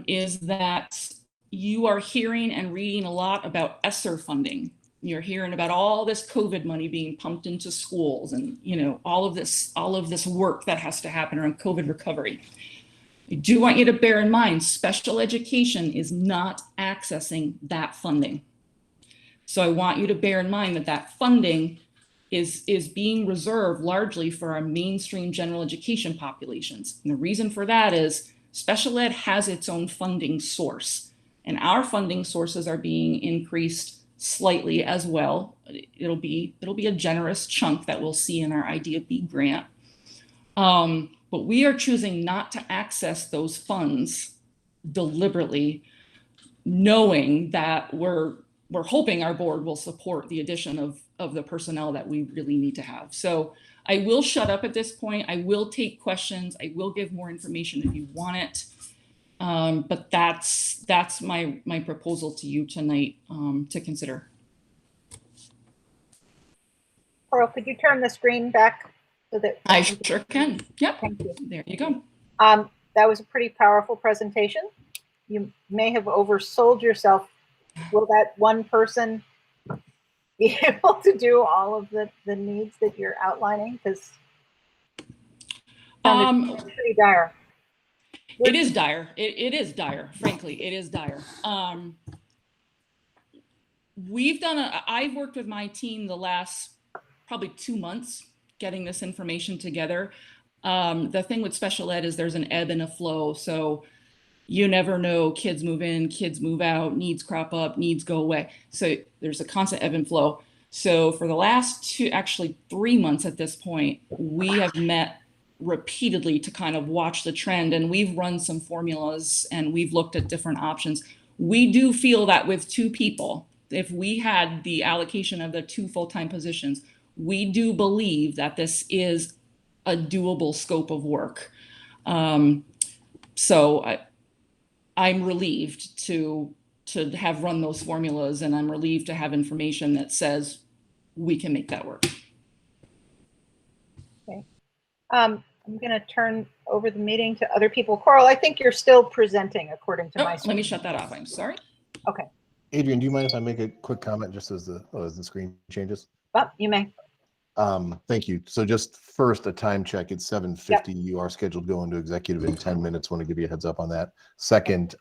is that you are hearing and reading a lot about ESSER funding. You're hearing about all this COVID money being pumped into schools and, you know, all of this work that has to happen around COVID recovery. I do want you to bear in mind, special education is not accessing that funding. So I want you to bear in mind that that funding is being reserved largely for our mainstream general education populations. And the reason for that is special ed has its own funding source, and our funding sources are being increased slightly as well. It'll be a generous chunk that we'll see in our Idea B grant. But we are choosing not to access those funds deliberately, knowing that we're hoping our board will support the addition of the personnel that we really need to have. So I will shut up at this point. I will take questions. I will give more information if you want it. But that's my proposal to you tonight to consider. Coral, could you turn the screen back so that I sure can. Yep. Thank you. There you go. That was a pretty powerful presentation. You may have oversold yourself. Will that one person be able to do all of the needs that you're outlining? Because it's pretty dire. It is dire. It is dire. Frankly, it is dire. I've worked with my team the last probably 2 months getting this information together. The thing with special ed is there's an ebb and a flow. So you never know, kids move in, kids move out, needs crop up, needs go away. So there's a constant ebb and flow. So for the last 3 months at this point, we have met repeatedly to kind of watch the trend, and we've run some formulas and we've looked at different options. We do feel that with 2 people, if we had the allocation of the 2 full-time positions, we do believe that this is a doable scope of work. So I'm relieved to have run those formulas, and I'm relieved to have information that says we can make that work. Okay. I'm going to turn over the meeting to other people. Coral, I think you're still presenting according to my screen. Let me shut that off. I'm sorry. Okay. Adrian, do you mind if I make a quick comment just as the screen changes? Well, you may. Thank you. So just first, a time check. It's 7:50. You are scheduled to go into executive in 10 minutes. Want to give you a heads up on that. Second,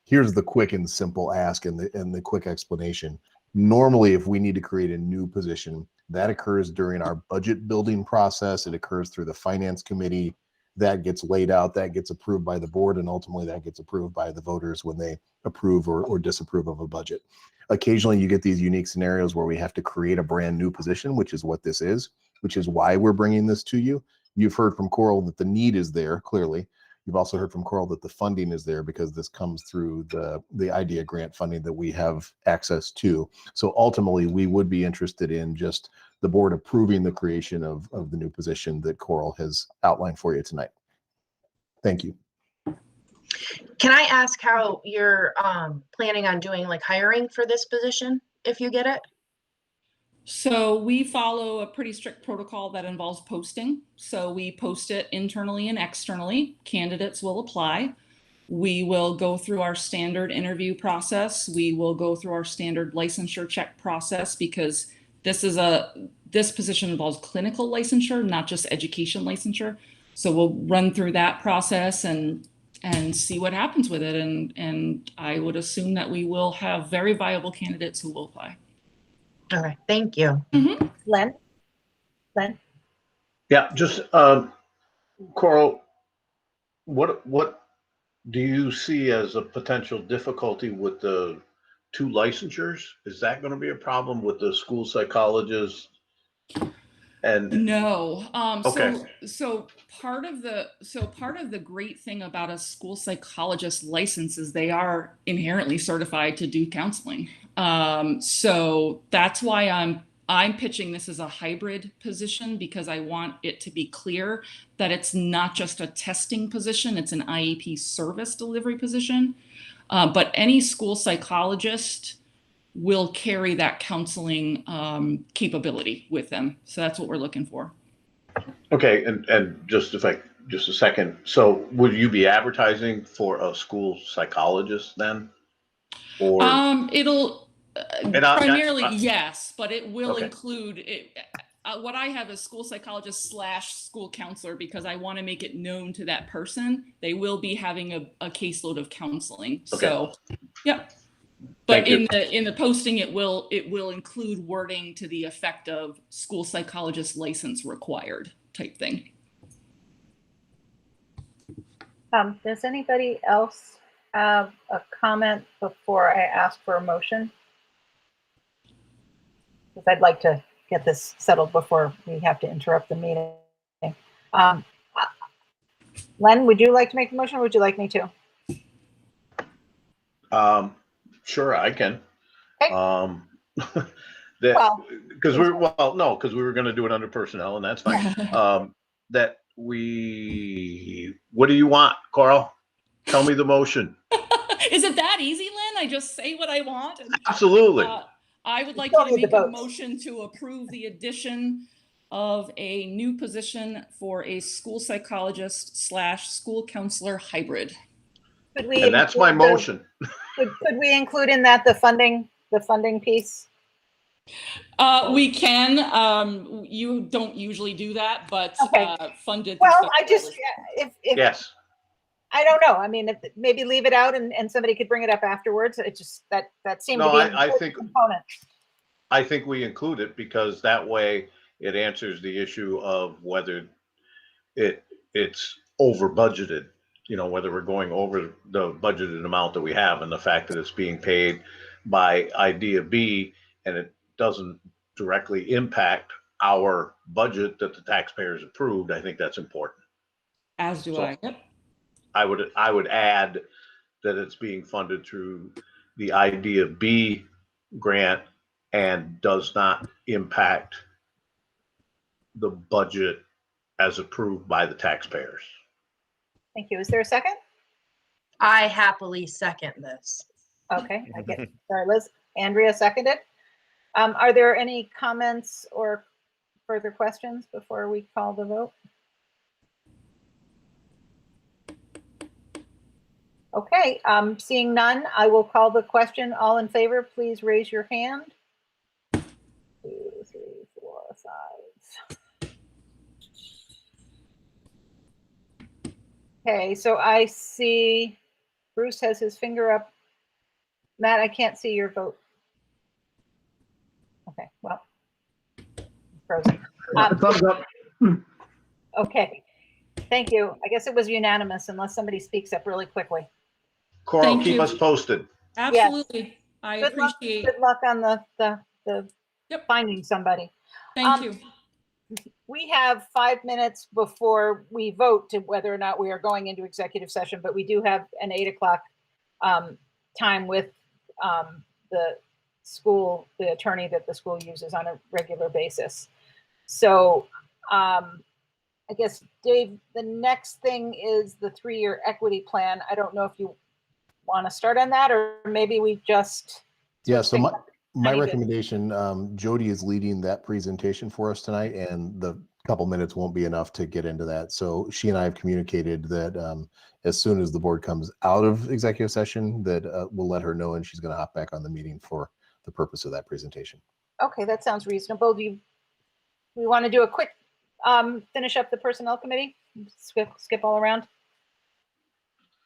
here's the quick and simple ask and the quick explanation. Normally, if we need to create a new position, that occurs during our budget building process. It occurs through the finance committee. That gets laid out, that gets approved by the board, and ultimately that gets approved by the voters when they approve or disapprove of a budget. Occasionally you get these unique scenarios where we have to create a brand new position, which is what this is, which is why we're bringing this to you. You've heard from Coral that the need is there, clearly. You've also heard from Coral that the funding is there because this comes through the IDEA grant funding that we have access to. So ultimately, we would be interested in just the board approving the creation of the new position that Coral has outlined for you tonight. Thank you. Can I ask how you're planning on doing like hiring for this position if you get it? So we follow a pretty strict protocol that involves posting. So we post it internally and externally. Candidates will apply. We will go through our standard interview process. We will go through our standard licensure check process because this position involves clinical licensure, not just education licensure. So we'll run through that process and see what happens with it. And I would assume that we will have very viable candidates who will apply. All right, thank you. Mm-hmm. Len? Yeah, just Coral, what do you see as a potential difficulty with the 2 licensures? Is that going to be a problem with the school psychologist? And no. Okay. So part of the great thing about a school psychologist license is they are inherently certified to do counseling. So that's why I'm pitching this as a hybrid position, because I want it to be clear that it's not just a testing position, it's an IEP service delivery position. But any school psychologist will carry that counseling capability with them. So that's what we're looking for. Okay, and just a second. So would you be advertising for a school psychologist then? Or It'll primarily yes, but it will Okay. include it. What I have is school psychologist / school counselor, because I want to make it known to that person they will be having a caseload of counseling. Okay. So, yeah. But Thank you. in the posting, it will include wording to the effect of school psychologist license required type thing. Does anybody else have a comment before I ask for a motion? Because I'd like to get this settled before we have to interrupt the meeting. Len, would you like to make the motion, or would you like me to? Sure, I can. Okay. Because we were going to do it under personnel, and that's fine. What do you want, Coral? Tell me the motion. Is it that easy, Lynn? I just say what I want? Absolutely. I would like you to make a motion to approve the addition of a new position for a school psychologist / school counselor hybrid. And that's my motion. Could we include in that the funding piece? We can. You don't usually do that, but funded. Well, I just if yes. I don't know. I mean, maybe leave it out and somebody could bring it up afterwards. It just that seemed to be an important component. I think we include it because that way it answers the issue of whether it's over budgeted. You know, whether we're going over the budgeted amount that we have, and the fact that it's being paid by IDEA B and it doesn't directly impact our budget that the taxpayers approved. I think that's important. As do I. Yep. I would add that it's being funded through the IDEA B grant and does not impact the budget as approved by the taxpayers. Thank you. Is there a second? I happily second this. Okay, I get. Sorry, Liz. Andrea seconded. Are there any comments or further questions before we call the vote? Okay, seeing none, I will call the question. All in favor, please raise your hand. 2, 3, 4, 5. Okay, so I see Bruce has his finger up. Matt, I can't see your vote. Okay, well, frozen. Thumbs up. Okay, thank you. I guess it was unanimous unless somebody speaks up really quickly. Coral, keep us posted. Absolutely. I Good luck, appreciate. good luck on the finding somebody. Thank you. We have 5 minutes before we vote to whether or not we are going into executive session, but we do have an 8 o'clock time with the school, the attorney that the school uses on a regular basis. So I guess, Dave, the next thing is the 3-year equity plan. I don't know if you want to start on that, or maybe we just. Yeah, so my recommendation, Jody is leading that presentation for us tonight, and the couple minutes won't be enough to get into that. So she and I have communicated that as soon as the board comes out of executive session, that we'll let her know, and she's going to hop back on the meeting for the purpose of that presentation. Okay, that sounds reasonable. We want to do a quick finish up the personnel committee? Skip all around.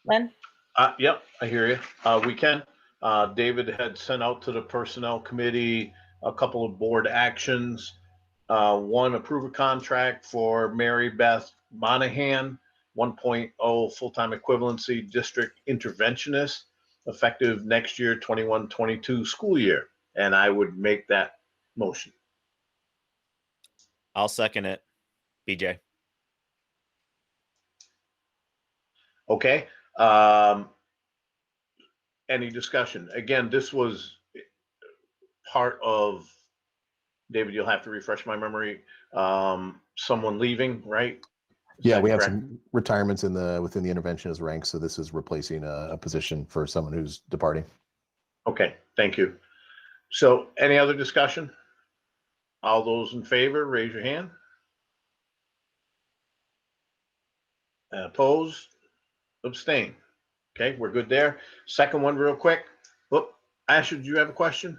Len? Yep, I hear you. We can. David had sent out to the personnel committee a couple of board actions. One, approve a contract for Mary Beth Monahan, 1.0 full-time equivalency district interventionist, effective next year, 21-22 school year. And I would make that motion. I'll second it. BJ. Okay. Any discussion? Again, this was part of, David, you'll have to refresh my memory. Someone leaving, right? Yeah, we have some retirements within the interventionist ranks, so this is replacing a position for someone who's departing. Okay, thank you. So any other discussion? All those in favor, raise your hand. Opposed? Abstain. Okay, we're good there. Second one real quick. Whoop, Asher, do you have a question?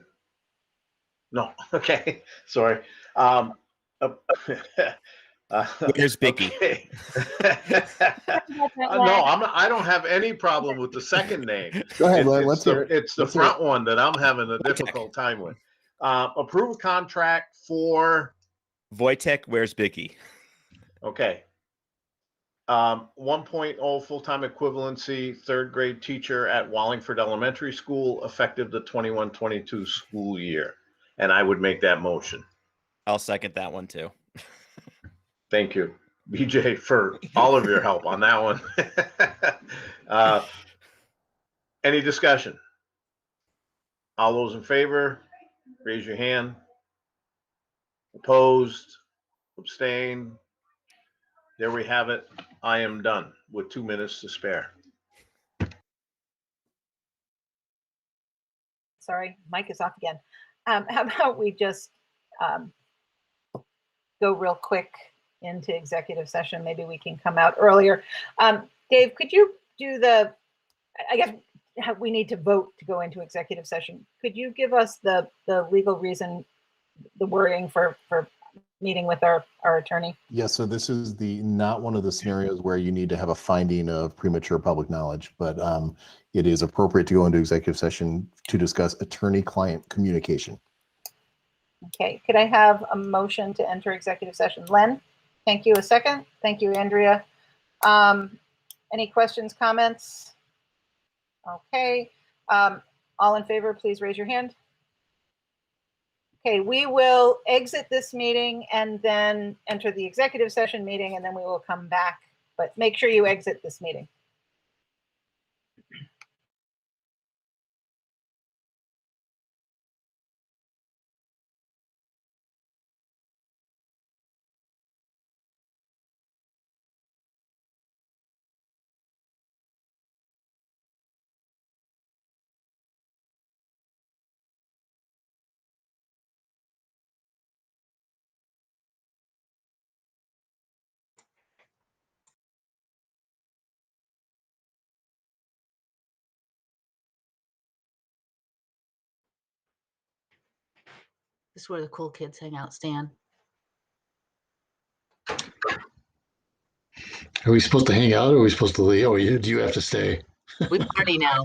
No. Okay, sorry. Where's Bicky? Okay. No, I don't have any problem with the second name. Go ahead, let's hear it. It's the front one that I'm having a difficult time with. Approve a contract for Wojtek, where's Bicky? Okay. 1.0 full-time equivalency, 3rd grade teacher at Wallingford Elementary School, effective the 21-22 school year. And I would make that motion. I'll second that one too. Thank you, BJ, for all of your help on that one. Any discussion? All those in favor, raise your hand. Opposed, abstain. There we have it. I am done with 2 minutes to spare. Sorry, mic is off again. How about we just go real quick into executive session? Maybe we can come out earlier. Dave, could you do I guess we need to vote to go into executive session. Could you give us the legal reason, the worrying for meeting with our attorney? Yeah, so this is not one of the scenarios where you need to have a finding of premature public knowledge, but it is appropriate to go into executive session to discuss attorney-client communication. Okay, could I have a motion to enter executive session? Len, thank you. A second. Thank you, Andrea. Any questions, comments? Okay, all in favor, please raise your hand. Okay, we will exit this meeting and then enter the executive session meeting, and then we will come back. But make sure you exit this meeting. This is where the cool kids hang out, Stan. Are we supposed to hang out or are we supposed to leave? Oh, do you have to stay? We party now.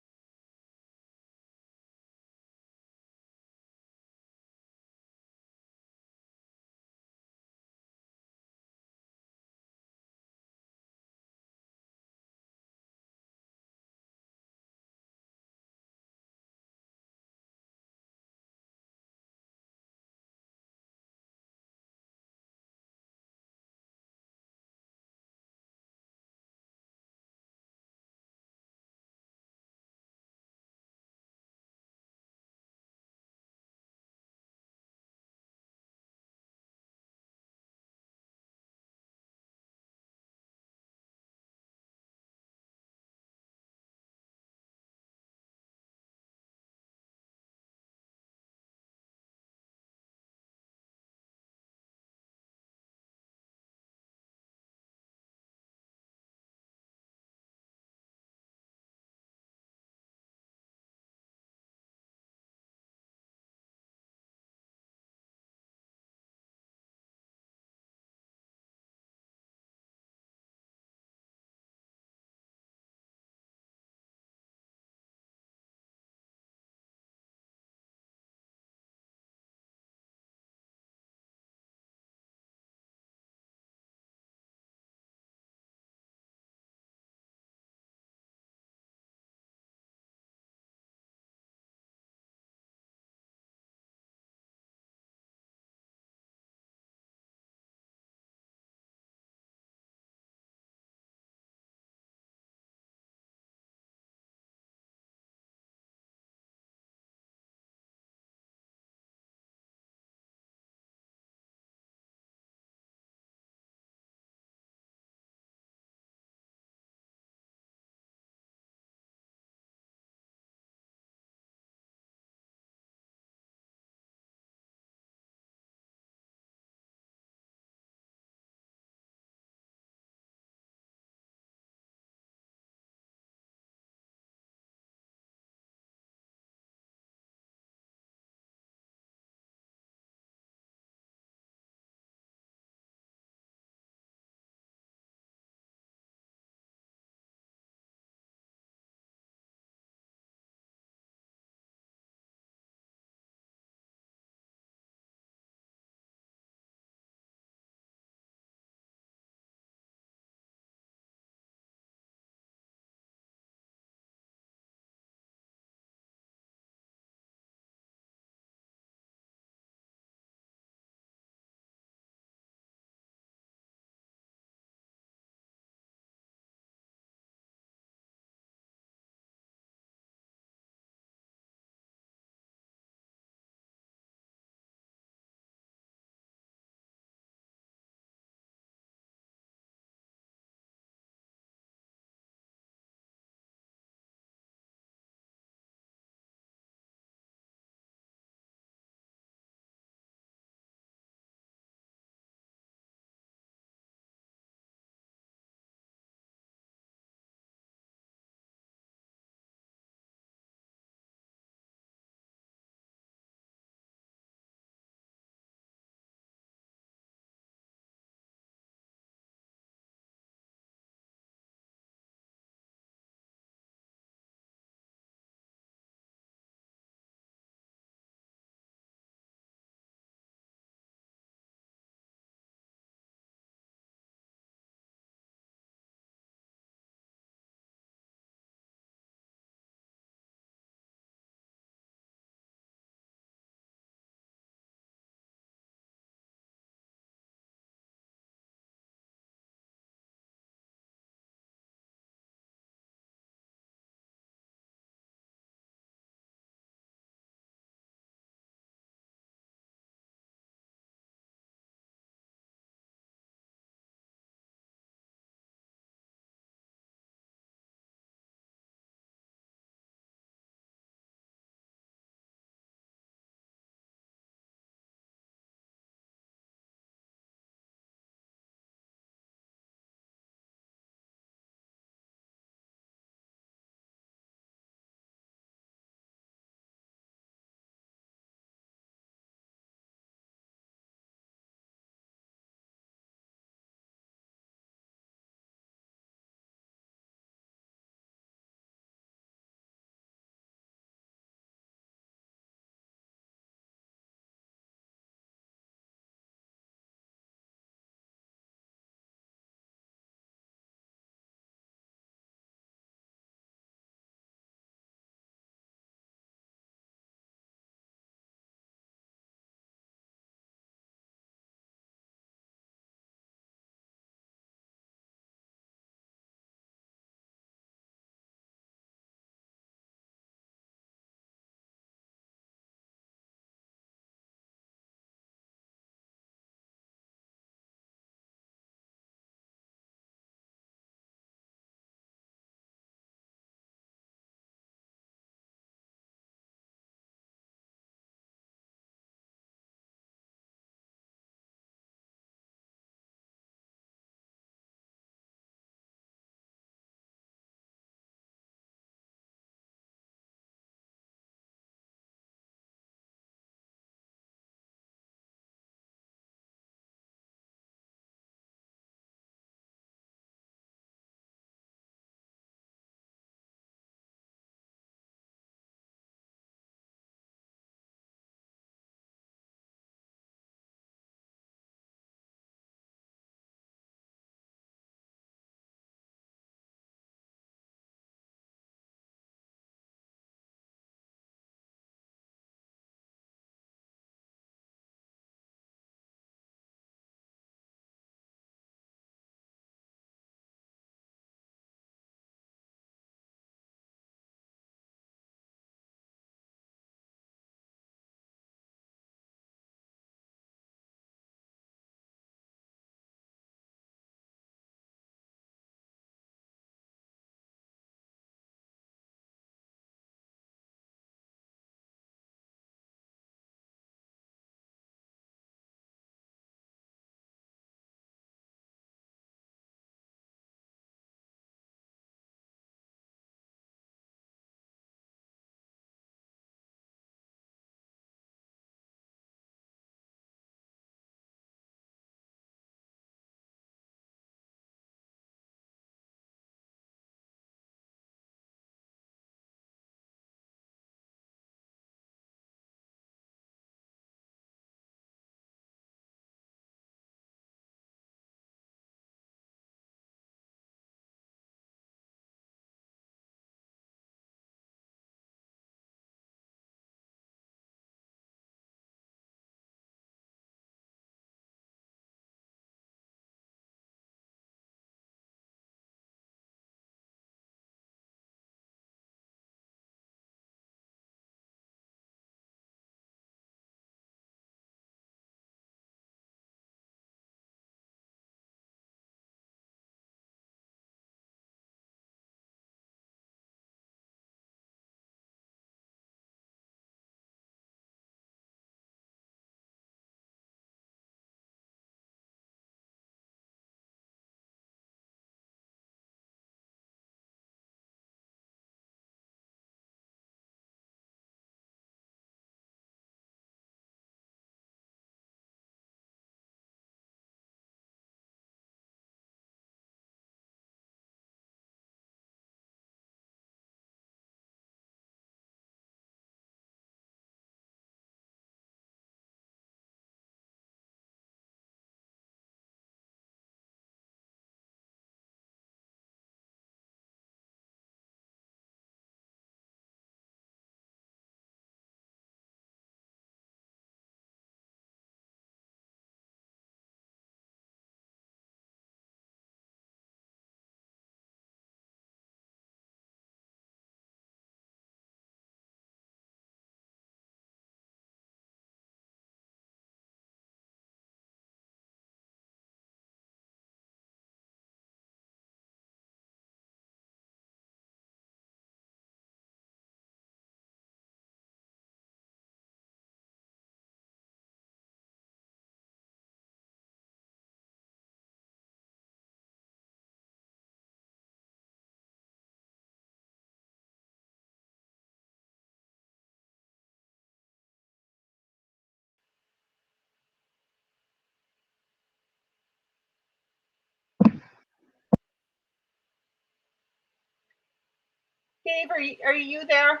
Dave, are you there?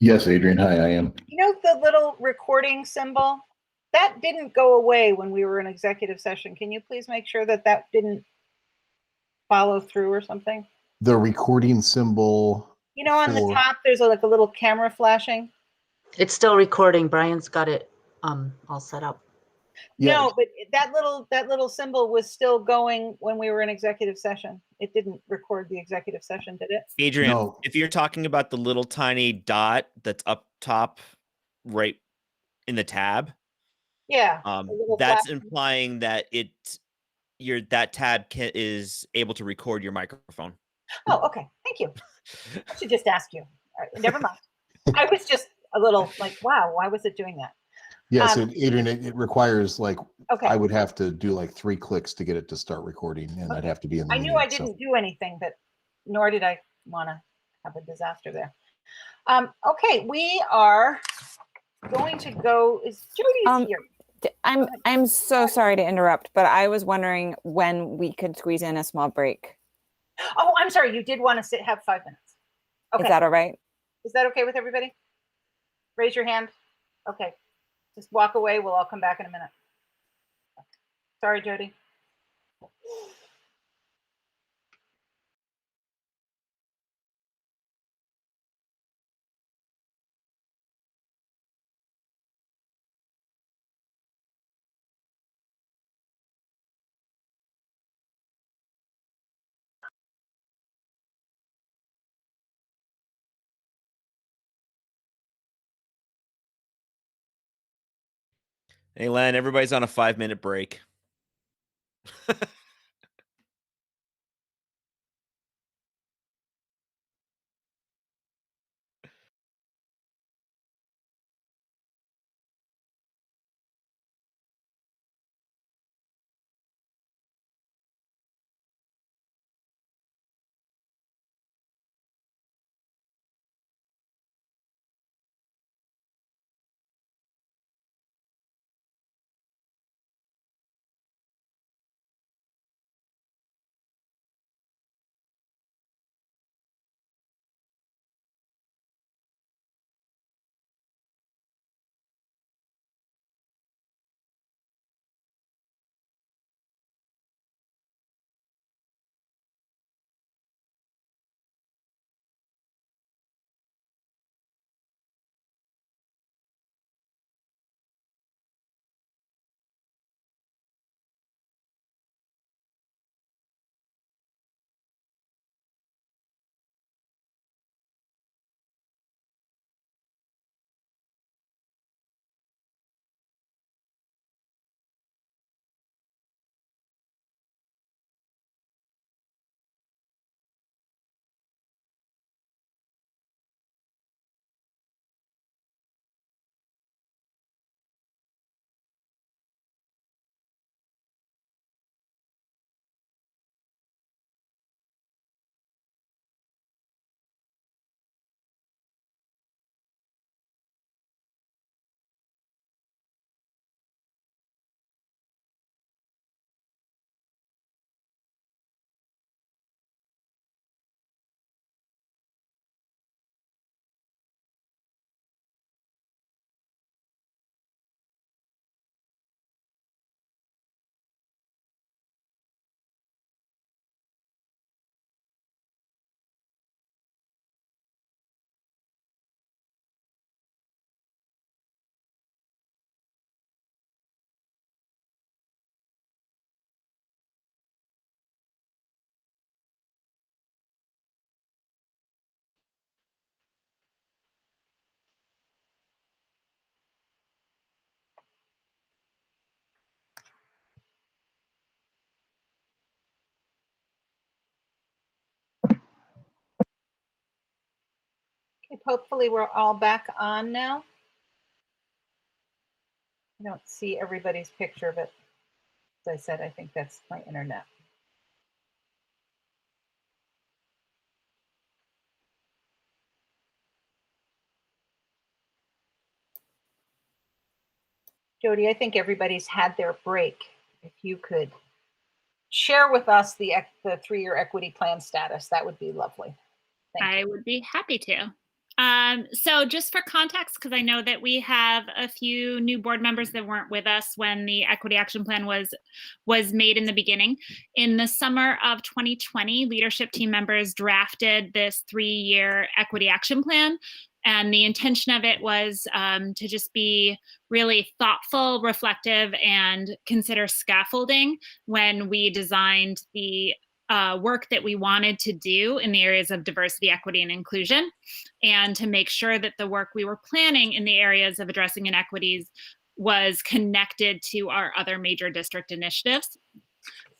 Yes, Adrian. Hi, I am. You know the little recording symbol? That didn't go away when we were in executive session. Can you please make sure that that didn't follow through or something? The recording symbol. You know, on the top, there's like a little camera flashing. It's still recording. Brian's got it all set up. Yeah. No, but that little symbol was still going when we were in executive session. It didn't record the executive session, did it? Adrian, No. if you're talking about the little tiny dot that's up top, right in the tab, Yeah. that's flash. implying that that tab is able to record your microphone. Oh, okay. Thank you. I should just ask you. All right, never mind. I was just a little like, wow, why was it doing that? Yes, Adrian, it requires like, Okay. I would have to do like 3 clicks to get it to start recording, and I'd have to be in the I knew meeting, I didn't do anything, but nor did I want to have a disaster there. Okay, we are going to go. Is Jody's here? I'm so sorry to interrupt, but I was wondering when we could squeeze in a small break. Oh, I'm sorry. You did want to have 5 minutes. Okay. Is that all right? Is that okay with everybody? Raise your hand. Okay. Just walk away. We'll all come back in a minute. Sorry, Jody. Hey, Len, everybody's on a 5-minute break. Okay, hopefully we're all back on now. I don't see everybody's picture, but as I said, I think that's my internet. Jody, I think everybody's had their break. If you could share with us the 3-year equity plan status, that would be lovely. I would be happy to. So just for context, because I know that we have a few new board members that weren't with us when the Equity Action Plan was made in the beginning. In the summer of 2020, leadership team members drafted this 3-year Equity Action Plan. And the intention of it was to just be really thoughtful, reflective, and consider scaffolding when we designed the work that we wanted to do in the areas of diversity, equity, and inclusion, and to make sure that the work we were planning in the areas of addressing inequities was connected to our other major district initiatives.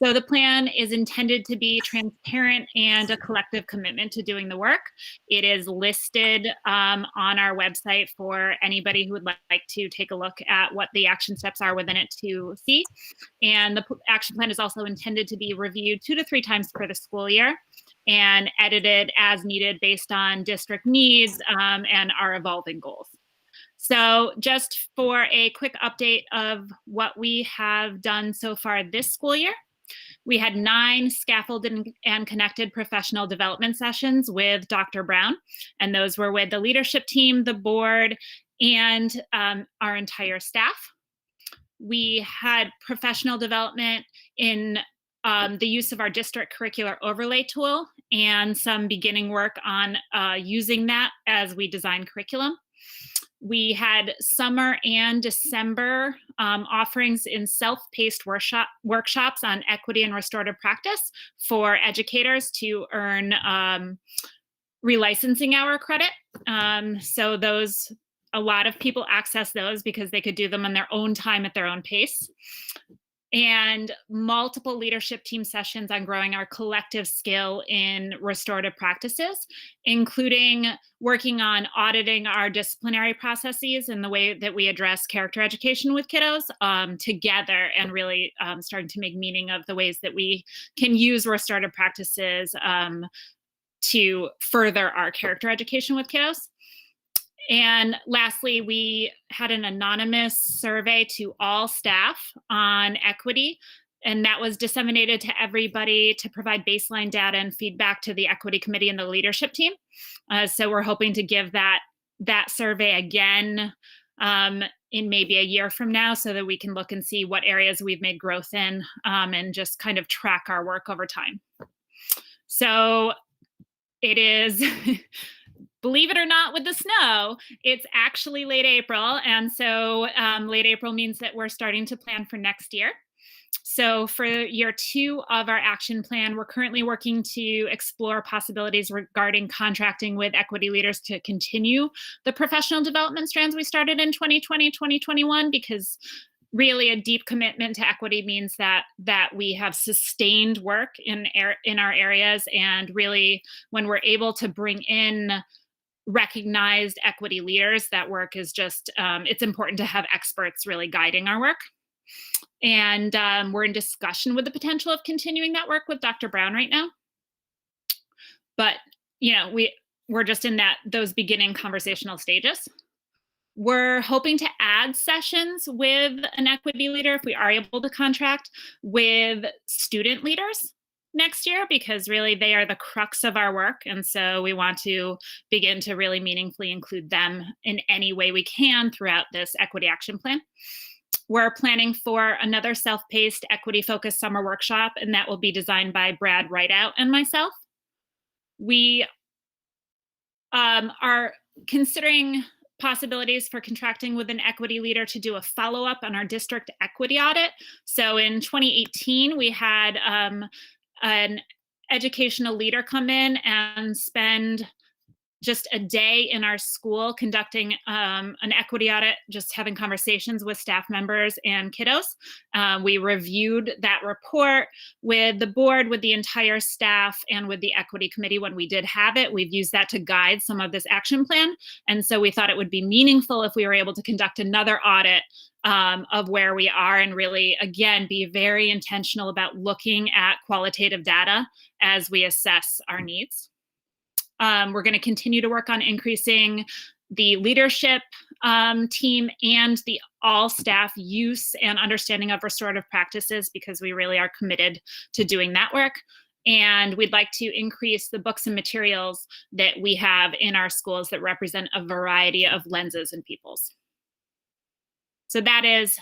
So the plan is intended to be transparent and a collective commitment to doing the work. It is listed on our website for anybody who would like to take a look at what the action steps are within it to see. And the action plan is also intended to be reviewed 2 to 3 times per the school year and edited as needed based on district needs and our evolving goals. So just for a quick update of what we have done so far this school year, we had 9 scaffolded and connected professional development sessions with Dr. Brown, and those were with the leadership team, the board, and our entire staff. We had professional development in the use of our district curricular overlay tool and some beginning work on using that as we design curriculum. We had summer and December offerings in self-paced workshops on equity and restorative practice for educators to earn relicensing hour credit. So those, a lot of people access those because they could do them on their own time at their own pace. And multiple leadership team sessions on growing our collective skill in restorative practices, including working on auditing our disciplinary processes and the way that we address character education with kiddos together, and really starting to make meaning of the ways that we can use restorative practices to further our character education with kiddos. And lastly, we had an anonymous survey to all staff on equity, and that was disseminated to everybody to provide baseline data and feedback to the equity committee and the leadership team. So we're hoping to give that survey again in maybe a year from now, so that we can look and see what areas we've made growth in and just kind of track our work over time. So it is... Believe it or not, with the snow, it's actually late April. And so late April means that we're starting to plan for next year. So for year 2 of our action plan, we're currently working to explore possibilities regarding contracting with equity leaders to continue the professional development strands we started in 2020, 2021, because really a deep commitment to equity means that we have sustained work in our areas. And really, when we're able to bring in recognized equity leaders, that work is just, it's important to have experts really guiding our work. And we're in discussion with the potential of continuing that work with Dr. Brown right now. But, you know, we're just in those beginning conversational stages. We're hoping to add sessions with an equity leader, if we are able to contract, with student leaders next year, because really they are the crux of our work. And so we want to begin to really meaningfully include them in any way we can throughout this equity action plan. We're planning for another self-paced equity-focused summer workshop, and that will be designed by Brad Rideout and myself. We are considering possibilities for contracting with an equity leader to do a follow-up on our district equity audit. So in 2018, we had an educational leader come in and spend just a day in our school conducting an equity audit, just having conversations with staff members and kiddos. We reviewed that report with the board, with the entire staff, and with the equity committee when we did have it. We've used that to guide some of this action plan. And so we thought it would be meaningful if we were able to conduct another audit of where we are, and really, again, be very intentional about looking at qualitative data as we assess our needs. We're going to continue to work on increasing the leadership team and the all staff use and understanding of restorative practices, because we really are committed to doing that work. And we'd like to increase the books and materials that we have in our schools that represent a variety of lenses and peoples. So that's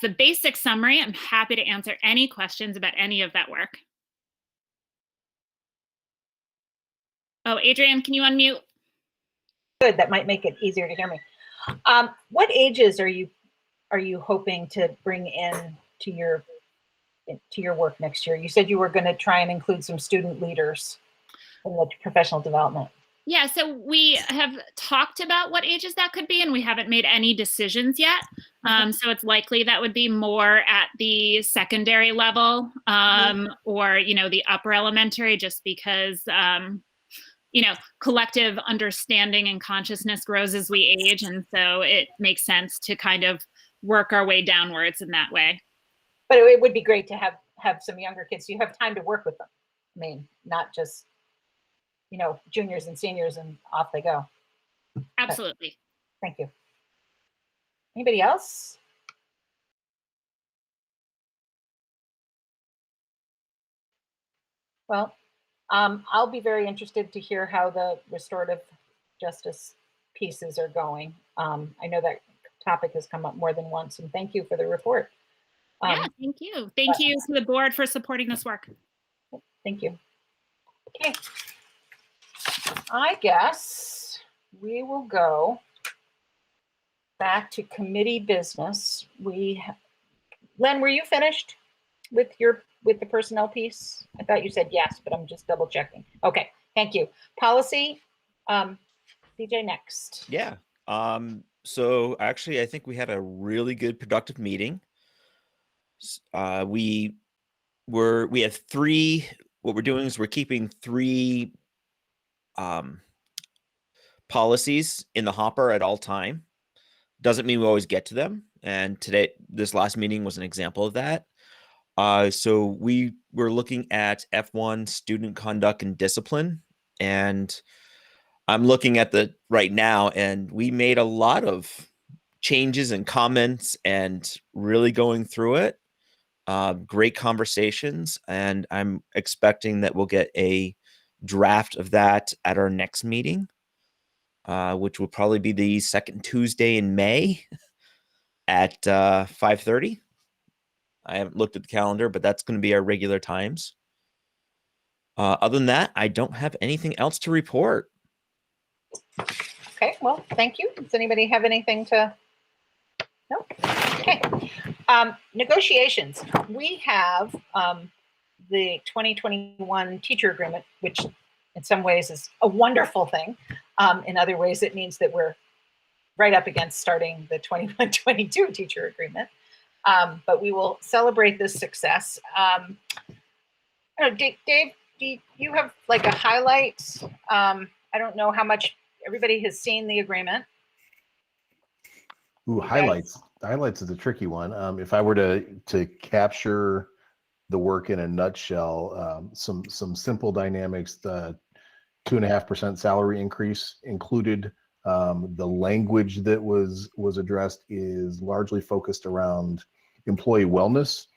the basic summary. I'm happy to answer any questions about any of that work. Oh, Adrienne, can you unmute? Good, that might make it easier to hear me. What ages are you hoping to bring in to your work next year? You said you were going to try and include some student leaders in the professional development. Yeah, so we have talked about what ages that could be, and we haven't made any decisions yet. So it's likely that would be more at the secondary level, or, the upper elementary, just because, collective understanding and consciousness grows as we age. And so it makes sense to kind of work our way downwards in that way. But it would be great to have some younger kids. So you have time to work with them. I mean, not just, juniors and seniors and off they go. Absolutely. Thank you. Anybody else? Well, I'll be very interested to hear how the restorative justice pieces are going. I know that topic has come up more than once, and thank you for the report. Yeah, thank you. Thank you to the board for supporting this work. Thank you. Okay. I guess we will go back to committee business. Len, were you finished with the personnel piece? I thought you said yes, but I'm just double checking. Okay, thank you. Policy, DJ next. Yeah. So actually, I think we had a really good, productive meeting. We have three. What we're doing is we're keeping three policies in the hopper at all time. Doesn't mean we always get to them. And this last meeting was an example of that. So we were looking at F1 student conduct and discipline, and I'm looking at right now, and we made a lot of changes and comments and really going through it. Great conversations, and I'm expecting that we'll get a draft of that at our next meeting, which will probably be the second Tuesday in May at 5:30. I haven't looked at the calendar, but that's going to be our regular times. Other than that, I don't have anything else to report. Okay, well, thank you. Does anybody have anything to? No? Okay. Negotiations. We have the 2021 teacher agreement, which in some ways is a wonderful thing. In other ways, it means that we're right up against starting the 21-22 teacher agreement. But we will celebrate this success. Dave, do you have like a highlight? I don't know how much everybody has seen the agreement. Ooh, highlights. Highlights is a tricky one. If I were to capture the work in a nutshell, some simple dynamics. The 2.5% salary increase included. The language that was addressed is largely focused around employee wellness,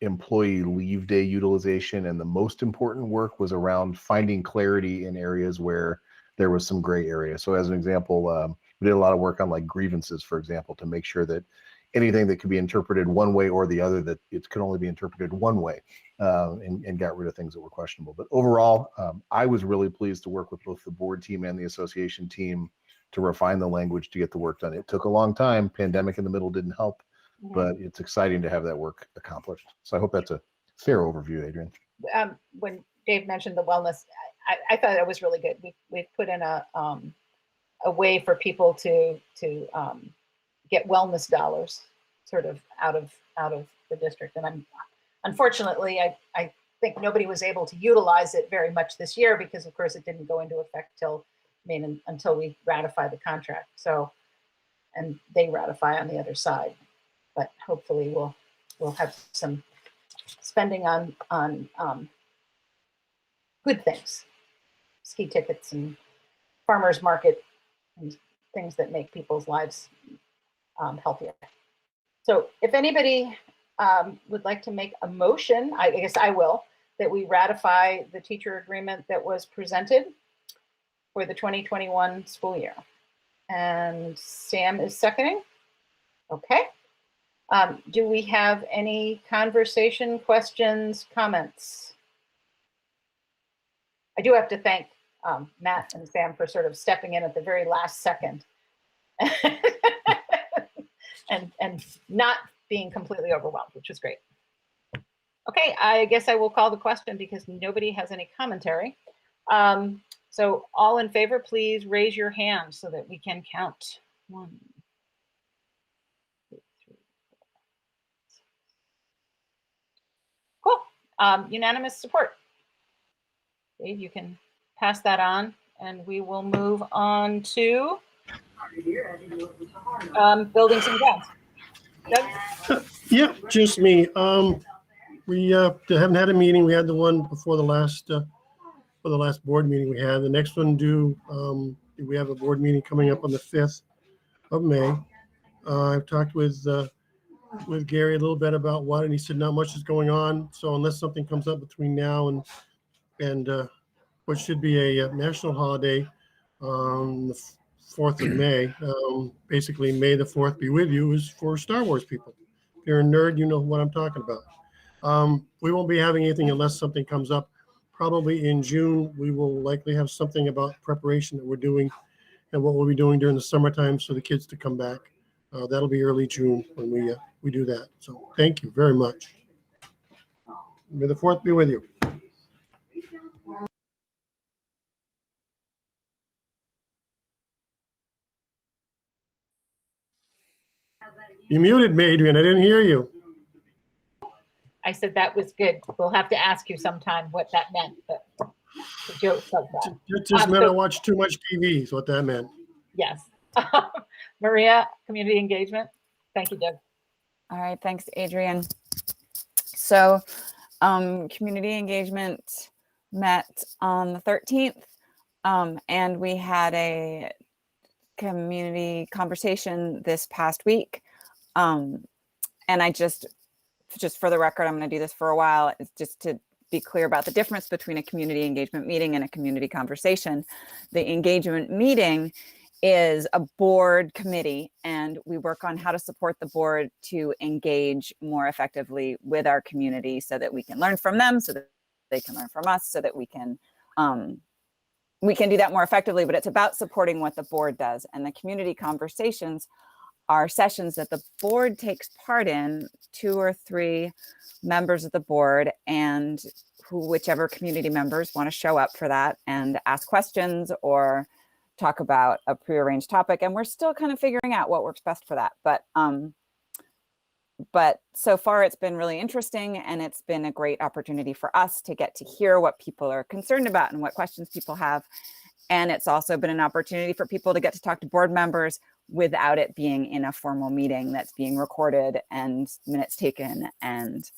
employee leave day utilization, and the most important work was around finding clarity in areas where there was some gray area. So as an example, we did a lot of work on like grievances, for example, to make sure that anything that could be interpreted one way or the other, that it could only be interpreted one way, and got rid of things that were questionable. But overall, I was really pleased to work with both the board team and the association team to refine the language to get the work done. It took a long time. Pandemic in the middle didn't help, but it's exciting to have that work accomplished. So I hope that's a fair overview, Adrienne. When Dave mentioned the wellness, I thought that was really good. We've put in a way for people to get wellness dollars sort of out of the district. And unfortunately, I think nobody was able to utilize it very much this year because of course it didn't go into effect until we ratify the contract. So, and they ratify on the other side, but hopefully we'll have some spending on good things, ski tickets and farmers market and things that make people's lives healthier. So if anybody would like to make a motion, I guess I will, that we ratify the teacher agreement that was presented for the 2021 school year. And Sam is seconding. Okay. Do we have any conversation, questions, comments? I do have to thank Matt and Sam for sort of stepping in at the very last second and not being completely overwhelmed, which was great. Okay, I guess I will call the question because nobody has any commentary. So all in favor, please raise your hand so that we can count. 1, 2, 3, 4. Cool. Unanimous support. Dave, you can pass that on, and we will move on to buildings and grounds. Doug? Yeah, just me. We haven't had a meeting. We had the one before the last board meeting we had. The next one due, we have a board meeting coming up on the 5th of May. I've talked with Gary a little bit about what, and he said not much is going on. So unless something comes up between now and what should be a national holiday on the 4th of May, basically May the 4th be with you is for Star Wars people. If you're a nerd, you know what I'm talking about. We won't be having anything unless something comes up. Probably in June, we will likely have something about preparation that we're doing and what we'll be doing during the summertime for the kids to come back. That'll be early June when we do that. So thank you very much. May the 4th be with you. You muted me, Adrian. I didn't hear you. I said that was good. We'll have to ask you sometime what that meant, but the joke of that. It just meant I watched too much TV is what that meant. Yes. Maria, community engagement. Thank you, Doug. All right, thanks, Adrian. So community engagement met on the 13th, and we had a community conversation this past week. And I just for the record, I'm going to do this for a while, it's just to be clear about the difference between a community engagement meeting and a community conversation. The engagement meeting is a board committee, and we work on how to support the board to engage more effectively with our community so that we can learn from them, so that they can learn from us, so that we can do that more effectively. But it's about supporting what the board does. And the community conversations are sessions that the board takes part in, 2 or 3 members of the board, and whichever community members want to show up for that and ask questions or talk about a prearranged topic. And we're still kind of figuring out what works best for that. But so far it's been really interesting, and it's been a great opportunity for us to get to hear what people are concerned about and what questions people have. And it's also been an opportunity for people to get to talk to board members without it being in a formal meeting that's being recorded and minutes taken and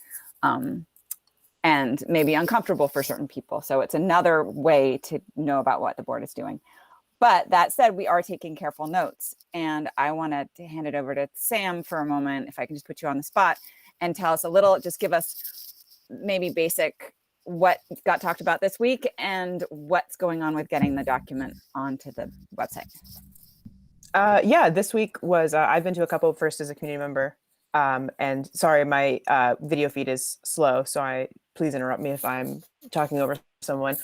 maybe uncomfortable for certain people. So it's another way to know about what the board is doing. But that said, we are taking careful notes, and I wanted to hand it over to Sam for a moment, if I can just put you on the spot and tell us a little, just give us maybe basic what got talked about this week and what's going on with getting the document onto the website. Yeah, this week was, I've been to a couple first as a community member, and sorry, my video feed is slow, so please interrupt me if I'm talking over someone.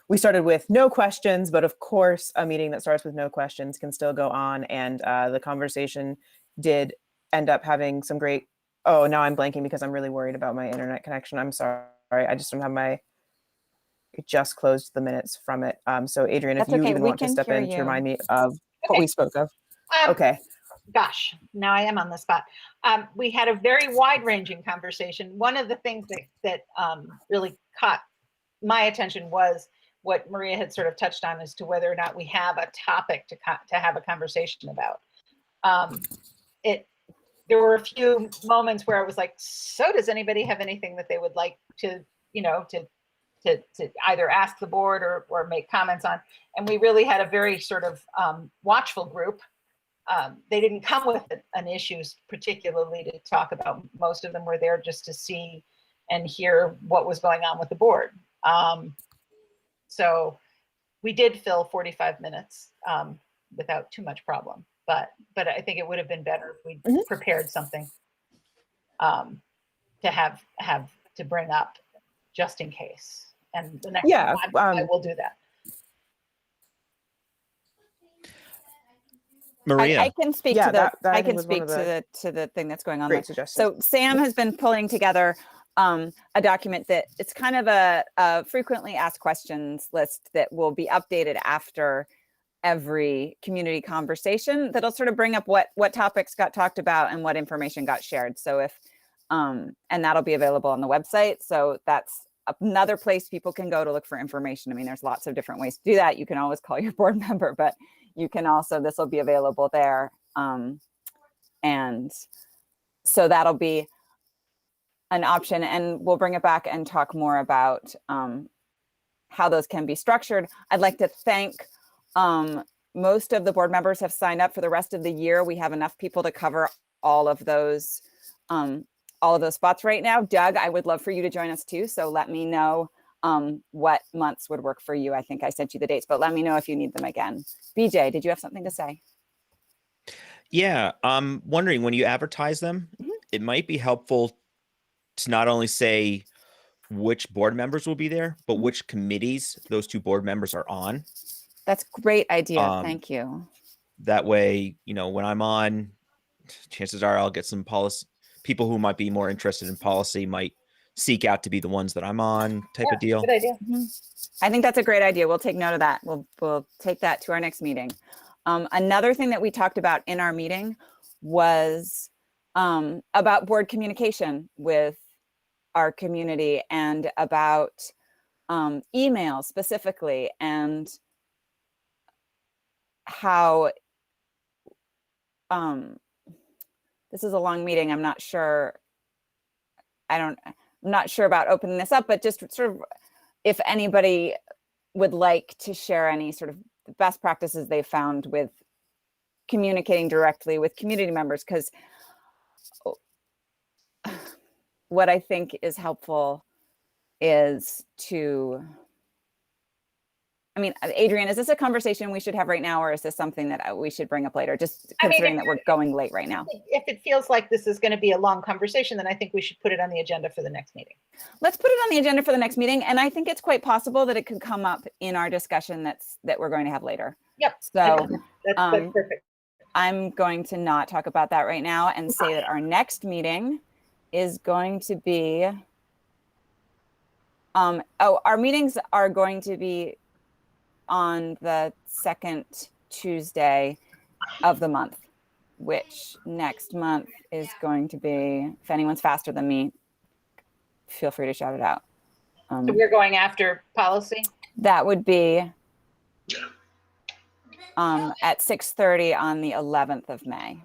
We started with no questions, but of course, a meeting that starts with no questions can still go on, and the conversation did end up having some great, oh, now I'm blanking because I'm really worried about my internet connection. I'm sorry, I just don't have it just closed the minutes from it. So Adrian, if you even want to step in to remind me of what we spoke of. Okay. Gosh, now I am on the spot. We had a very wide-ranging conversation. One of the things that really caught my attention was what Maria had sort of touched on as to whether or not we have a topic to have a conversation about. There were a few moments where I was like, so does anybody have anything that they would like to to either ask the board or make comments on. And we really had a very sort of watchful group. They didn't come with an issues particularly to talk about. Most of them were there just to see and hear what was going on with the board. So we did fill 45 minutes without too much problem, but I think it would have been better if we prepared something to have to bring up just in case. And the next time I will do that. Maria, I can speak to the. that I think can was one speak of to the thing that's going on. great there. suggestions. So Sam has been pulling together a document that it's kind of a frequently asked questions list that will be updated after every community conversation. That'll sort of bring up what topics got talked about and what information got shared. So if and that'll be available on the website. So that's another place people can go to look for information. I mean, there's lots of different ways to do that. You can always call your board member, but you can also, this will be available there. And so that'll be an option, and we'll bring it back and talk more about how those can be structured. I'd like to thank most of the board members have signed up for the rest of the year. We have enough people to cover all of those spots right now. Doug, I would love for you to join us too. So let me know what months would work for you. I think I sent you the dates, but let me know if you need them again. BJ, did you have something to say? Yeah, I'm wondering, when you advertise them, it might be helpful to not only say which board members will be there, but which committees those two board members are on. That's a great idea. Thank you. That way, you know, when I'm on, chances are I'll get some policy people who might be more interested in policy might seek out to be the ones that I'm on, type of deal. Good idea. I think that's a great idea. We'll take note of that. We'll take that to our next meeting. Another thing that we talked about in our meeting was about board communication with our community and about email specifically, and how this is a long meeting. I'm not sure about opening this up, but just sort of if anybody would like to share any sort of best practices they found with communicating directly with community members, because what I think is helpful is to, I mean, Adrienne, is this a conversation we should have right now, or is this something that we should bring up later, just considering that we're going late right now? If it feels like this is going to be a long conversation, then I think we should put it on the agenda for the next meeting. Let's put it on the agenda for the next meeting. And I think it's quite possible that it could come up in our discussion that we're going to have later. Yep. So that's perfect. I'm going to not talk about that right now and say that our next meeting is going to be, our meetings are going to be on the second Tuesday of the month, which next month is going to be, if anyone's faster than me, feel free to shout it out. So we're going after policy? That would be at 6:30 on the 11th of May.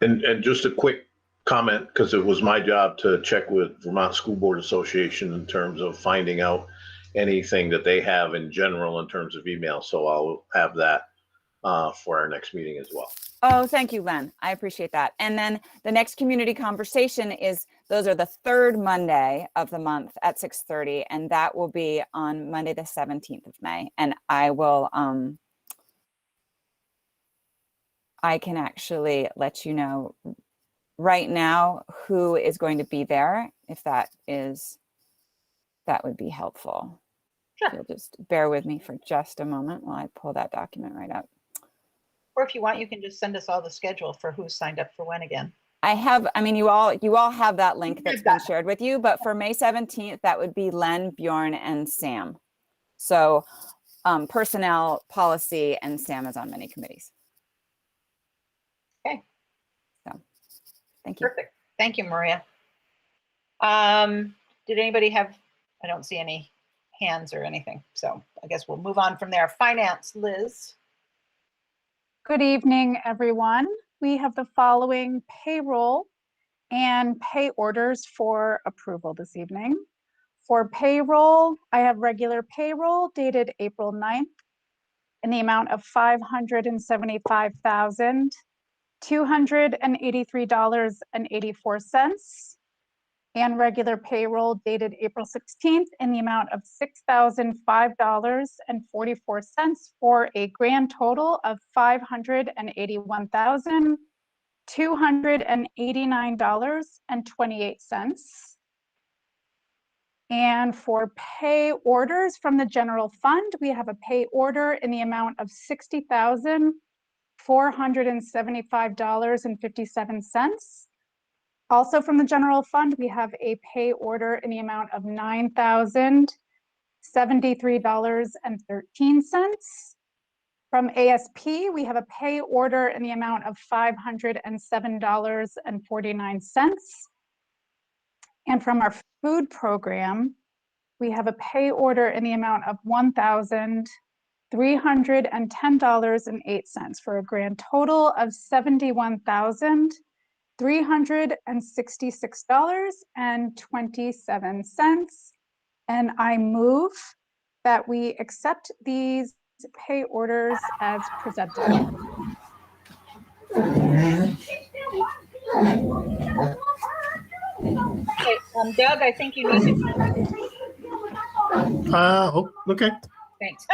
And just a quick comment, because it was my job to check with Vermont School Board Association in terms of finding out anything that they have in general in terms of email. So I'll have that for our next meeting as well. Oh, thank you, Len. I appreciate that. And then the next community conversation those are the third Monday of the month at 6:30, and that will be on Monday, the 17th of May. And I will, I can actually let you know right now who is going to be there, if that would be helpful. Sure. You'll just bear with me for just a moment while I pull that document right up. Or if you want, you can just send us all the schedule for who's signed up for when again. I mean, you all have that link that's been shared with you, but for May 17th, that would be Len, Bjorn, and Sam. So personnel, policy, and Sam is on many committees. Okay. So thank you. Perfect. Thank you, Maria. Did anybody have, I don't see any hands or anything. So I guess we'll move on from there. Finance, Liz. Good evening, everyone. We have the following payroll and pay orders for approval this evening. For payroll, I have regular payroll dated April 9th in the amount of $575,283.84, and regular payroll dated April 16th in the amount of $6,005.44, for a grand total of $581,289.28. And for pay orders from the general fund, we have a pay order in the amount of $60,475.57. Also from the general fund, we have a pay order in the amount of $9,073.13. From ASP, we have a pay order in the amount of $507.49. And from our food program, we have a pay order in the amount of $1,310.08, for a grand total of $71,366.27. And I move that we accept these pay orders as presented. Okay, Doug, I think you need to. Okay. Thanks.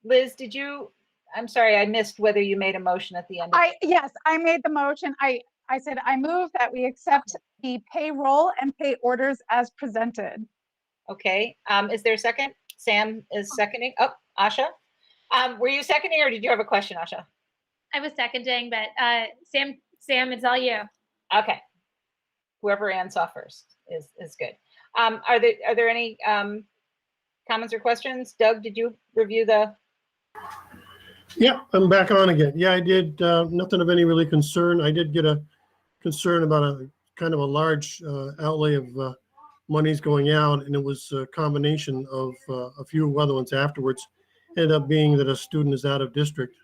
Liz, did you? I'm sorry, I missed whether you made a motion at the end. Yes, I made the motion. I said I move that we accept the payroll and pay orders as presented. Okay. Is there a second? Sam is seconding. Oh, Asha. Were you seconding, or did you have a question, Asha? I was seconding, but Sam, it's all you. Okay. Whoever Ann saw first is good. Are there any comments or questions? Doug, did you review the? Yeah, I'm back on again. Yeah, I did. Nothing of any really concern. I did get a concern about a kind of a large outlay of monies going out, and it was a combination of a few other ones afterwards. Ended up being that a student is out of district,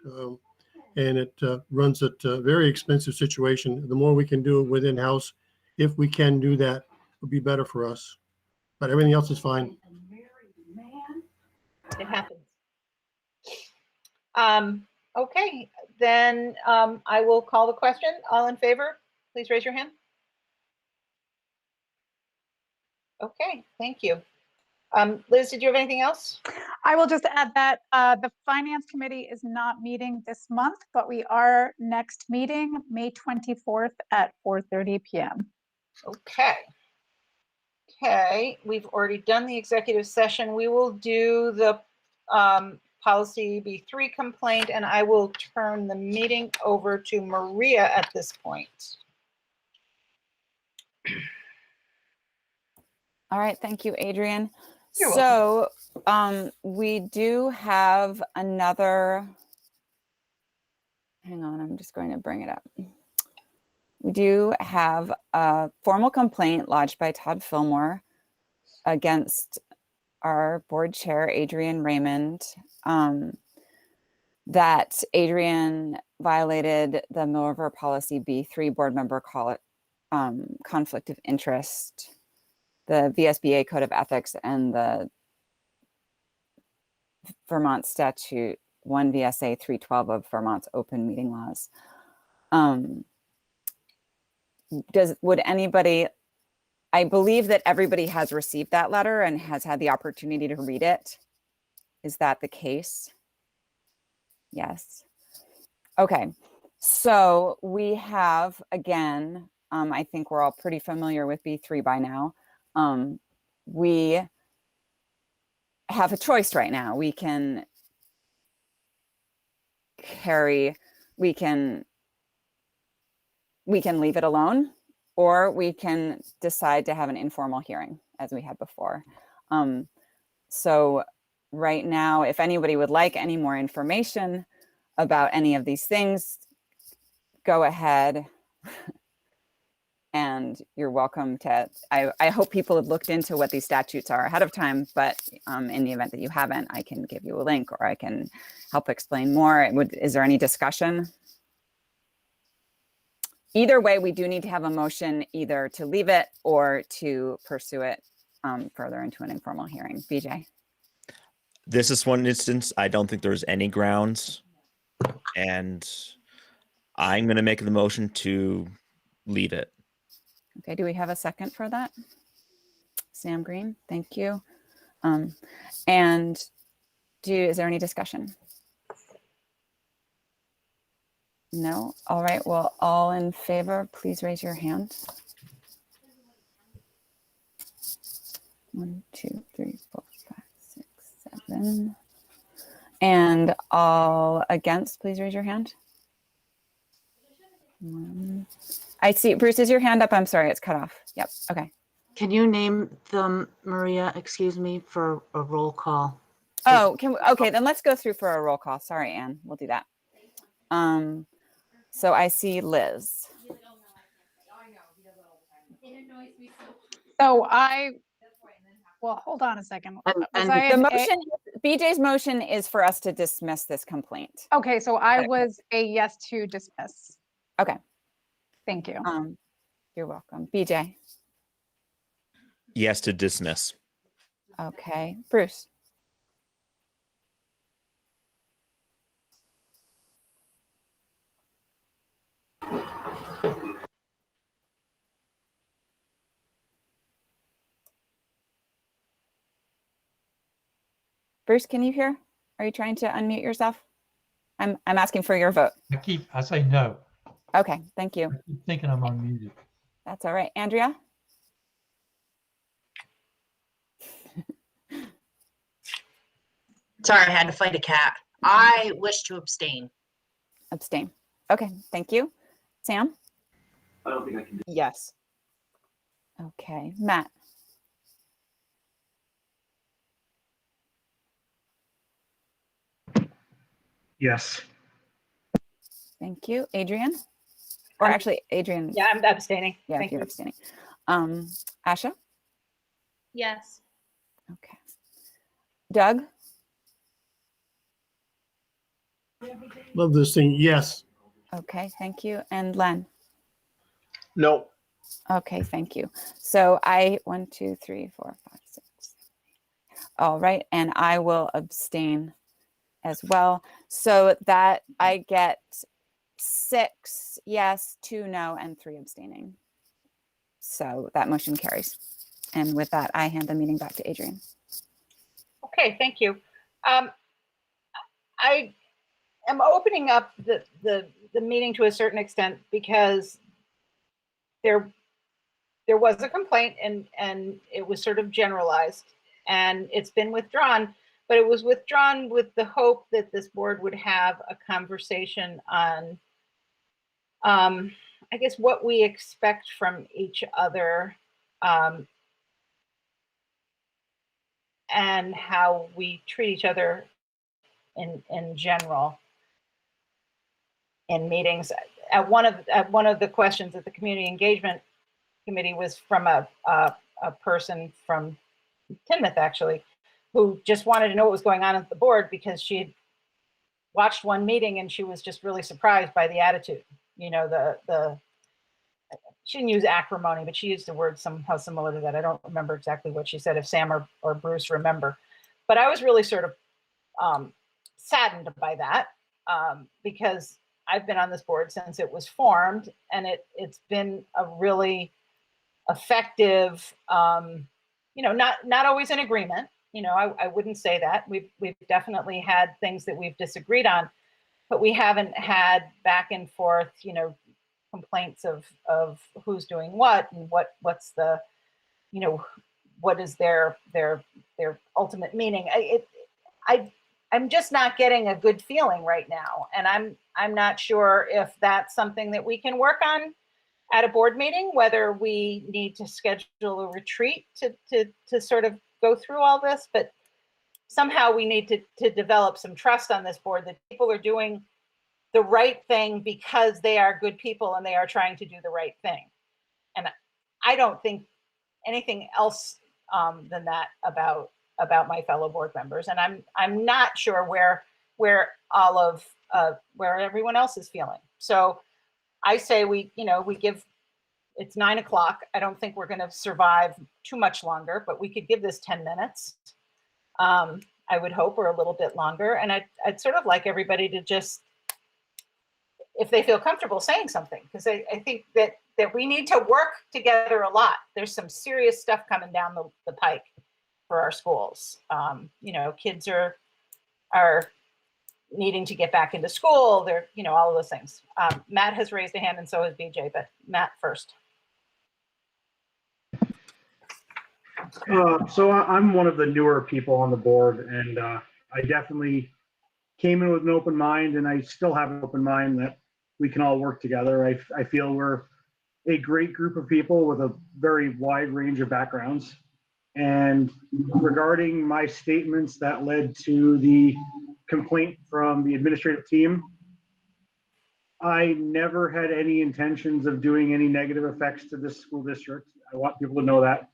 and it runs a very expensive situation. The more we can do within house, if we can do that, would be better for us. But everything else is fine. It happens. Okay, then I will call the question. All in favor, please raise your hand. Okay, thank you. Liz, did you have anything else? I will just add that the Finance Committee is not meeting this month, but we are next meeting May 24th at 4:30 p.m. Okay. Okay, we've already done the executive session. We will do the policy B3 complaint, and I will turn the meeting over to Maria at this point. All right, thank you, Adrian. You're so we do have another, hang on, I'm just going to bring it up. We do have a formal complaint lodged by Todd Fillmore against our board chair, Adrian Raymond, that Adrian violated the Mill River Policy B3 board member conflict of interest, the VSBA Code of Ethics, and the Vermont Statute 1 VSA 312 of Vermont's open meeting laws. Would anybody, I believe that everybody has received that letter and has had the opportunity to read it. Is that the case? Yes. Okay. So we have, again, I think we're all pretty familiar with B3 by now. We have a choice right now. We can leave it alone, or we can decide to have an informal hearing as we had before. So right now, if anybody would like any more information about any of these things, go ahead. And you're welcome to, I hope people have looked into what these statutes are ahead of time, but in the event that you haven't, I can give you a link or I can help explain more. Is there any discussion? either way, we do need to have a motion either to leave it or to pursue it further into an informal hearing. BJ. This is one instance I don't think there's any grounds, and I'm going to make the motion to leave it. Okay, do we have a second for that? Sam Green, thank you. And is there any discussion? No? All right, well, all in favor, please raise your hand. 1, 2, 3, 4, 5, 6, 7. And all against, please raise your hand. 1. I see, Bruce, is your hand up? I'm sorry, it's cut off. Yep, okay. Can you name them, Maria, excuse me, for a roll call? Oh, okay, then let's go through for a roll call. Sorry, Anne, we'll do that. So I see Liz. So well, hold on a second. The motion, BJ's motion is for us to dismiss this complaint. Okay, so I was a yes to dismiss. Okay. Thank you. You're welcome. BJ. Yes to dismiss. Okay. Bruce. Bruce, can you hear? Are you trying to unmute yourself? I'm asking for your vote. I say no. Okay, thank you. I keep thinking I'm unmuted. That's all right. Andrea? Sorry, I had to fight a cat. I wish to abstain. Abstain. Okay, thank you. Sam? I don't think I can do. Yes. Okay, Matt? Yes. Thank you. Adrian? Or actually, Adrian. Yeah, I'm abstaining. Yeah, Thank you're you. abstaining. Asha? Yes. Okay. Doug? Love this thing. Yes. Okay, thank you. And Len? No. Okay, thank you. So 1, 2, 3, 4, 5, 6. All right, and I will abstain as well. So that I get 6 yes, 2 no, and 3 abstaining. So that motion carries. And with that, I hand the meeting back to Adrian. Okay, thank you. I am opening up the meeting to a certain extent because there was a complaint and it was sort of generalized and it's been withdrawn, but it was withdrawn with the hope that this board would have a conversation on, I guess, what we expect from each other and how we treat each other in general in meetings. At one of the questions at the community engagement committee was from a person from Timoth, actually, who just wanted to know what was going on at the board because she had watched one meeting and she was just really surprised by the attitude. You know, she didn't use acrimony, but she used a word somehow similar to that. I don't remember exactly what she said, if Sam or Bruce remember. But I was really sort of saddened by that because I've been on this board since it was formed, and it's been a really effective, you know, not always in agreement. You know, I wouldn't say that. We've definitely had things that we've disagreed on, but we haven't had back and forth, you know, complaints of who's doing what and what's the, you know, what is their ultimate meaning. I'm just not getting a good feeling right now, and I'm not sure if that's something that we can work on at a board meeting, whether we need to schedule a retreat to sort of go through all this, but somehow we need to develop some trust on this board that people are doing the right thing because they are good people and they are trying to do the right thing. And I don't think anything else than that about my fellow board members. And I'm not sure where all of where everyone else is feeling. So I say we give, it's 9 o'clock. I don't think we're going to survive too much longer, but we could give this 10 minutes. I would hope, or a little bit longer. And I'd sort of like everybody to just, if they feel comfortable saying something, because I think that we need to work together a lot. There's some serious stuff coming down the pike for our schools. Kids are needing to get back into school. They're, all of those things. Matt has raised a hand and so has BJ, but Matt first. So I'm one of the newer people on the board, and I definitely came in with an open mind, and I still have an open mind that we can all work together. I feel we're a great group of people with a very wide range of backgrounds. And regarding my statements that led to the complaint from the administrative team, I never had any intentions of doing any negative effects to this school district. I want people to know that.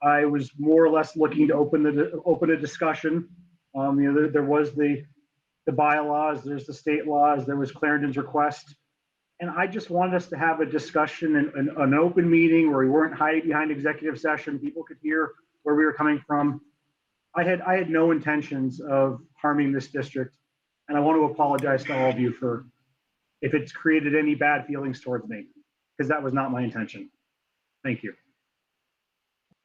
I was more or less looking to open a discussion. There was the bylaws, there's the state laws, there was Clarendon's request. And I just wanted us to have a discussion and an open meeting where we weren't hiding behind executive session. People could hear where we were coming from. I had no intentions of harming this district. And I want to apologize to all of you for if it's created any bad feelings towards me, because that was not my intention. Thank you.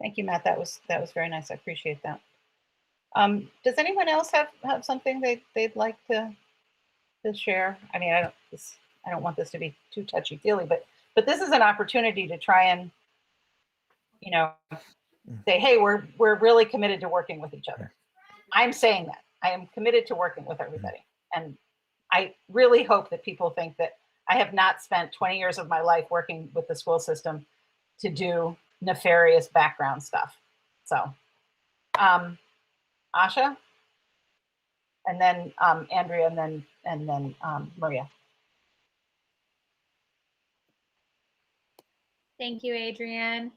Thank you, Matt. That was very nice. I appreciate that. Does anyone else have something they'd like to share? I mean, I don't want this to be too touchy-feely, but this is an opportunity to try and, say, hey, we're really committed to working with each other. I'm saying that. I am committed to working with everybody. And I really hope that people think that I have not spent 20 years of my life working with the school system to do nefarious background stuff. So, Asha, and then Andrea, and then Maria. Thank you, Adrienne.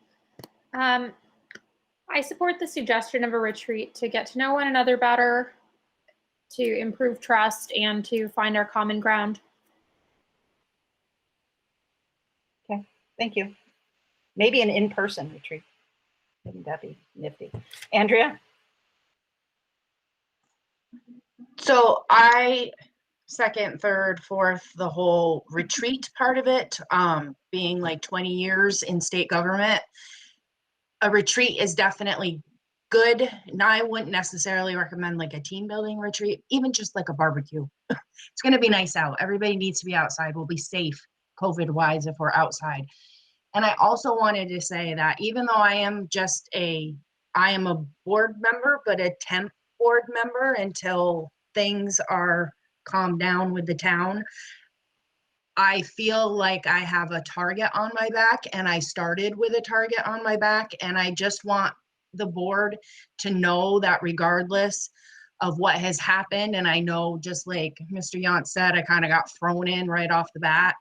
I support the suggestion of a retreat to get to know one another better, to improve trust, and to find our common ground. Okay, thank you. Maybe an in-person retreat. Wouldn't that be nifty? Andrea? So I second, third, fourth, the whole retreat part of it, being like 20 years in state government. A retreat is definitely good. Now, I wouldn't necessarily recommend like a team building retreat, even just like a barbecue. It's going to be nice out. Everybody needs to be outside. We'll be safe COVID wise if we're outside. And I also wanted to say that even though I am a board member, but a temp board member until things are calmed down with the town, I feel like I have a target on my back, and I started with a target on my back. And I just want the board to know that regardless of what has happened, and I know just like Mr. Yant said, I kind of got thrown in right off the bat,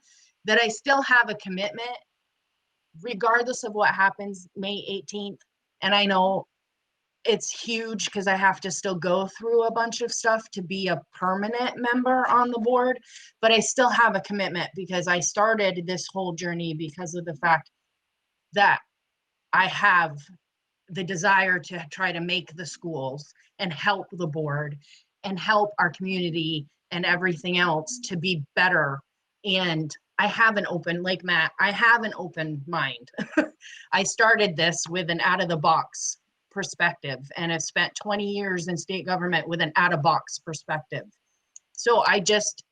that I still have a commitment regardless of what happens May 18th. And I know it's huge because I have to still go through a bunch of stuff to be a permanent member on the board, but I still have a commitment because I started this whole journey because of the fact that I have the desire to try to make the schools and help the board and help our community and everything else to be better. And I have an open, like Matt, I have an open mind. I started this with an out of the box perspective, and I've spent 20 years in state government with an out of box perspective. So I just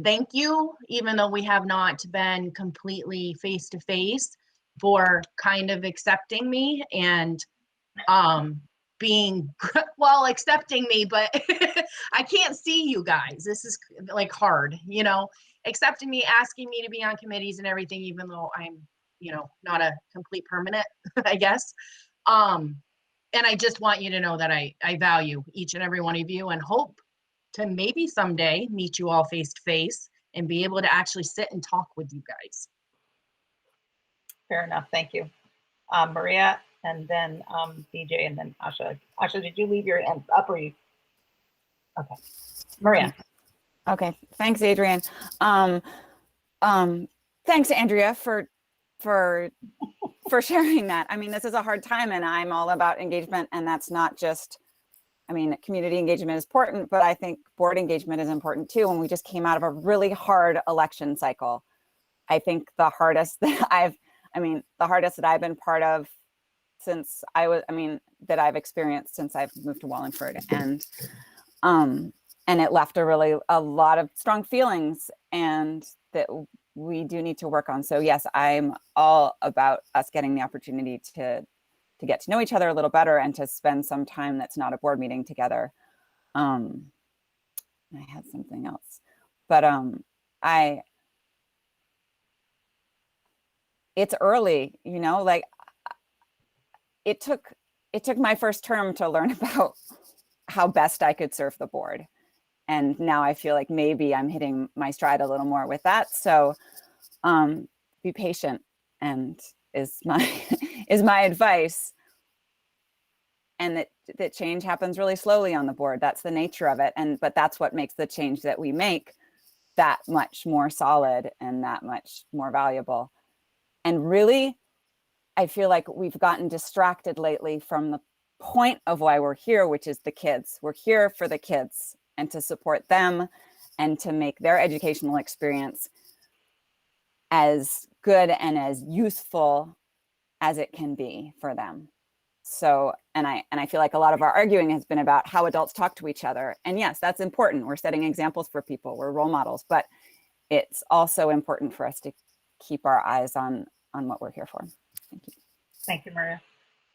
thank you, even though we have not been completely face to face, for kind of accepting me and being, well, accepting me, but I can't see you guys. This is like hard, accepting me, asking me to be on committees and everything, even though I'm, not a complete permanent, I guess. And I just want you to know that I value each and every one of you and hope to maybe someday meet you all face to face and be able to actually sit and talk with you guys. Fair enough. Thank you. Maria, and then BJ, and then Asha. Asha, did you leave your hand up or you? Okay. Maria. Okay. Thanks, Adrienne. Thanks, Andrea, for sharing that. I mean, this is a hard time, and I'm all about engagement, and that's not just, I mean, community engagement is important, but I think board engagement is important too. And we just came out of a really hard election cycle. I think the hardest that I've been part of since that I've experienced since I've moved to Wallingford, and it left a lot of strong feelings, and that we do need to work on. So yes, I'm all about us getting the opportunity to get to know each other a little better and to spend some time that's not a board meeting together. I had something else, but it's early, you know, like it took my first term to learn about how best I could serve the board. And now I feel like maybe I'm hitting my stride a little more with that. So be patient, and is my advice. And that change happens really slowly on the board. That's the nature of it. But that's what makes the change that we make that much more solid and that much more valuable. And really, I feel like we've gotten distracted lately from the point of why we're here, which is the kids. We're here for the kids and to support them and to make their educational experience as good and as useful as it can be for them. So, and I feel like a lot of our arguing has been about how adults talk to each other. And yes, that's important. We're setting examples for people. We're role models, but it's also important for us to keep our eyes on what we're here for. Thank you. Thank you, Maria.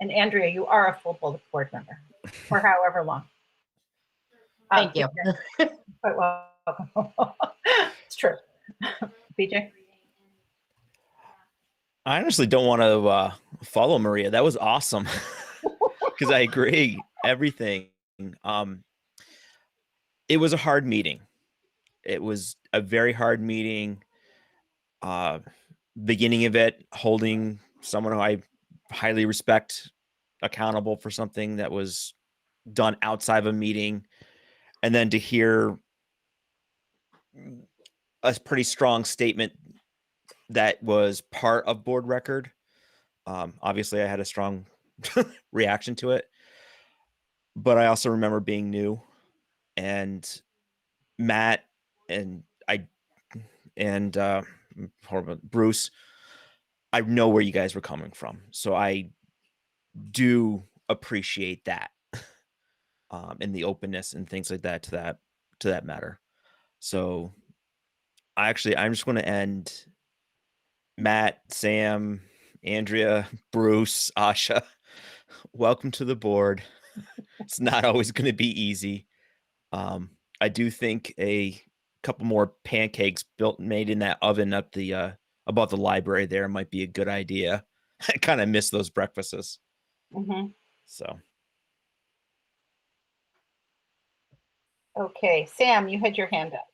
And Andrea, you are a full board member for however long. Thank you. Quite welcome. It's true. BJ? I honestly don't want to follow Maria. That was awesome. Because I agree, everything. It was a hard meeting. It was a very hard meeting. Beginning of it, holding someone who I highly respect accountable for something that was done outside of a meeting, and then to hear a pretty strong statement that was part of board record. Obviously, I had a strong reaction to it, but I also remember being new, and Matt and Bruce, I know where you guys were coming from, so I do appreciate that, and the openness and things like that to that matter. So I'm just going to end. Matt, Sam, Andrea, Bruce, Asha, welcome to the board. It's not always going to be easy. I do think a couple more pancakes made in that oven up above the library there might be a good idea. I kind of miss those breakfasts. Mm-hmm. So. Okay, Sam, you had your hand up.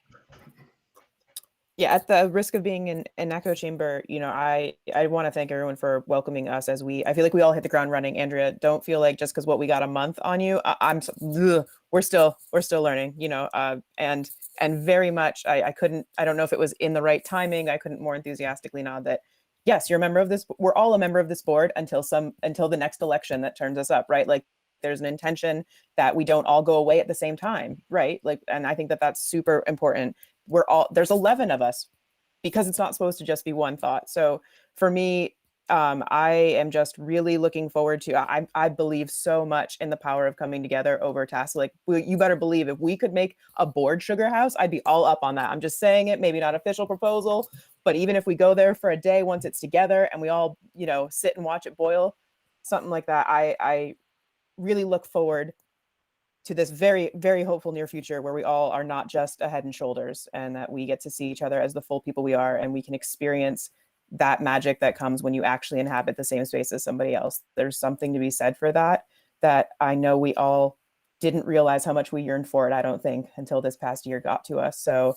Yeah, at the risk of being an echo chamber, you know, I want to thank everyone for welcoming us I feel like we all hit the ground running. Andrea, don't feel like just because what we got a month on you, we're still learning, you know, and very much I don't know if it was in the right timing. I couldn't more enthusiastically nod that, yes, you're a member of this. We're all a member of this board until the next election that turns us up, right? Like there's an intention that we don't all go away at the same time, right? Like, and I think that that's super important. There's 11 of us because it's not supposed to just be one thought. So for me, I am just really looking forward to, I believe so much in the power of coming together over tasks. Like you better believe if we could make a board sugar house, I'd be all up on that. I'm just saying it, maybe not official proposal, but even if we go there for a day, once it's together and we all, you know, sit and watch it boil, something like that. I really look forward to this very, very hopeful near future where we all are not just a head and shoulders, and that we get to see each other as the full people we are, and we can experience that magic that comes when you actually inhabit the same space as somebody else. There's something to be said for that I know we all didn't realize how much we yearned for it, I don't think, until this past year got to us. So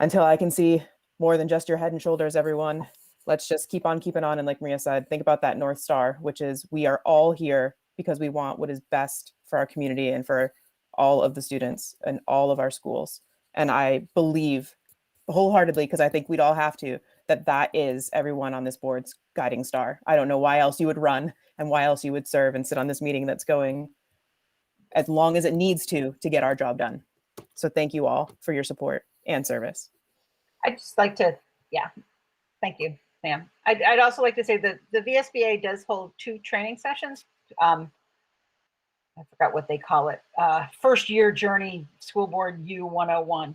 until I can see more than just your head and shoulders, everyone, let's just keep on keeping on. And like Maria said, think about that North Star, which is we are all here because we want what is best for our community and for all of the students and all of our schools. And I believe wholeheartedly, because I think we'd all have to, that is everyone on this board's guiding star. I don't know why else you would run and why else you would serve and sit on this meeting that's going as long as it needs to get our job done. So thank you all for your support and service. I'd just like to, yeah, thank you, Sam. I'd also like to say that the VSBA does hold 2 training sessions. I forgot what they call it. First year journey, school board U101.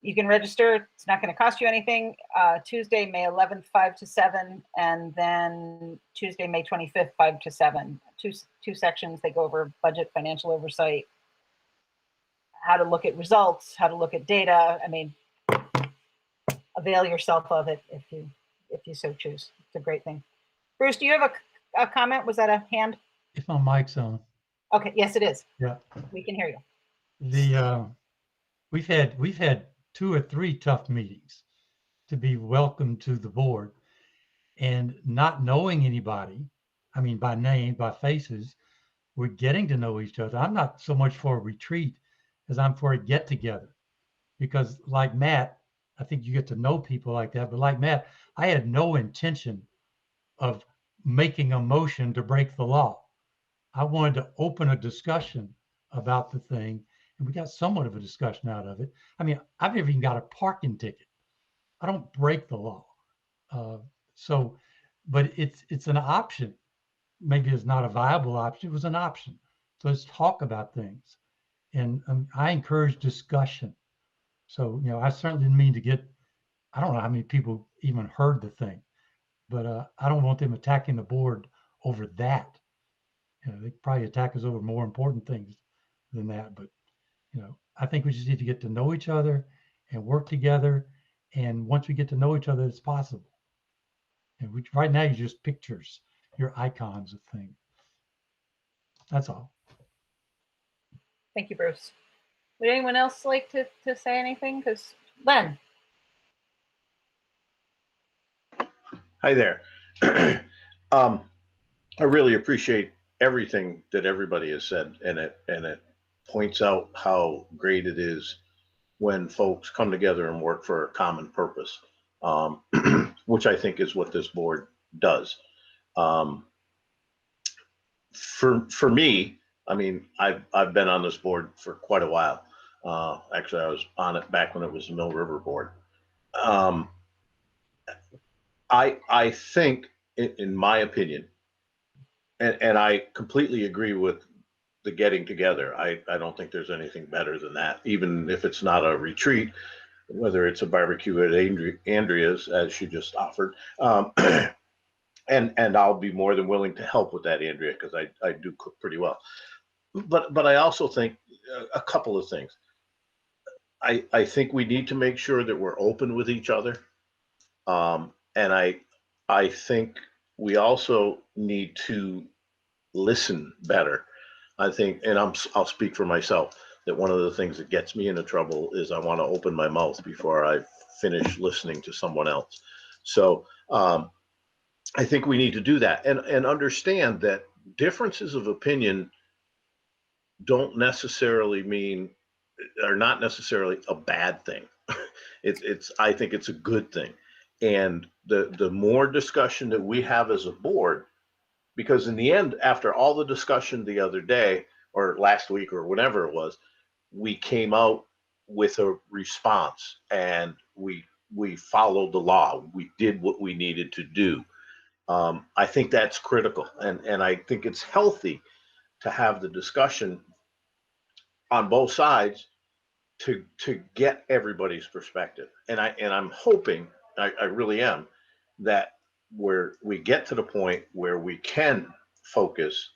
You can register. It's not going to cost you anything. Tuesday, May 11th, 5 to 7, and then Tuesday, May 25th, 5 to 7. Two sections. They go over budget, financial oversight, how to look at results, how to look at data. I mean, avail yourself of it if you so choose. It's a great thing. Bruce, do you have a comment? Was that a hand? If my mic's on. Okay. Yes, it is. Yeah. We can hear you. We've had 2 or 3 tough meetings to be welcomed to the board, and not knowing anybody, I mean, by name, by faces, we're getting to know each other. I'm not so much for a retreat as I'm for a get together, because like Matt, I think you get to know people like that. But like Matt, I had no intention of making a motion to break the law. I wanted to open a discussion about the thing, and we got somewhat of a discussion out of it. I mean, I've even got a parking ticket. I don't break the law. But it's an option. Maybe it's not a viable option. It was an option. So let's talk about things. And I encourage discussion. So, I certainly didn't mean to get, I don't know how many people even heard the thing, but I don't want them attacking the board over that. They probably attack us over more important things than that. But, I think we just need to get to know each other and work together. And once we get to know each other, it's possible. And right now, you're just pictures, you're icons of things. That's all. Thank you, Bruce. Would anyone else like to say anything? Because Len. Hi there. I really appreciate everything that everybody has said, and it points out how great it is when folks come together and work for a common purpose, which I think is what this board does. For me, I mean, I've been on this board for quite a while. Actually, I was on it back when it was the Mill River Board. I think, in my opinion, and I completely agree with the getting together. I don't think there's anything better than that, even if it's not a retreat, whether it's a barbecue at Andrea's, as she just offered. And I'll be more than willing to help with that, Andrea, because I do cook pretty well. But I also think a couple of things. I think we need to make sure that we're open with each other. And I think we also need to listen better. I think, and I'll speak for myself, that one of the things that gets me into trouble is I want to open my mouth before I finish listening to someone else. So I think we need to do that and understand that differences of opinion don't necessarily mean, are not necessarily a bad thing. I think it's a good thing. And the more discussion that we have as a board, because in the end, after all the discussion the other day or last week or whatever it was, we came out with a response and we followed the law. We did what we needed to do. I think that's critical, and I think it's healthy to have the discussion on both sides to get everybody's perspective. And I'm hoping, I really am, that we get to the point where we can focus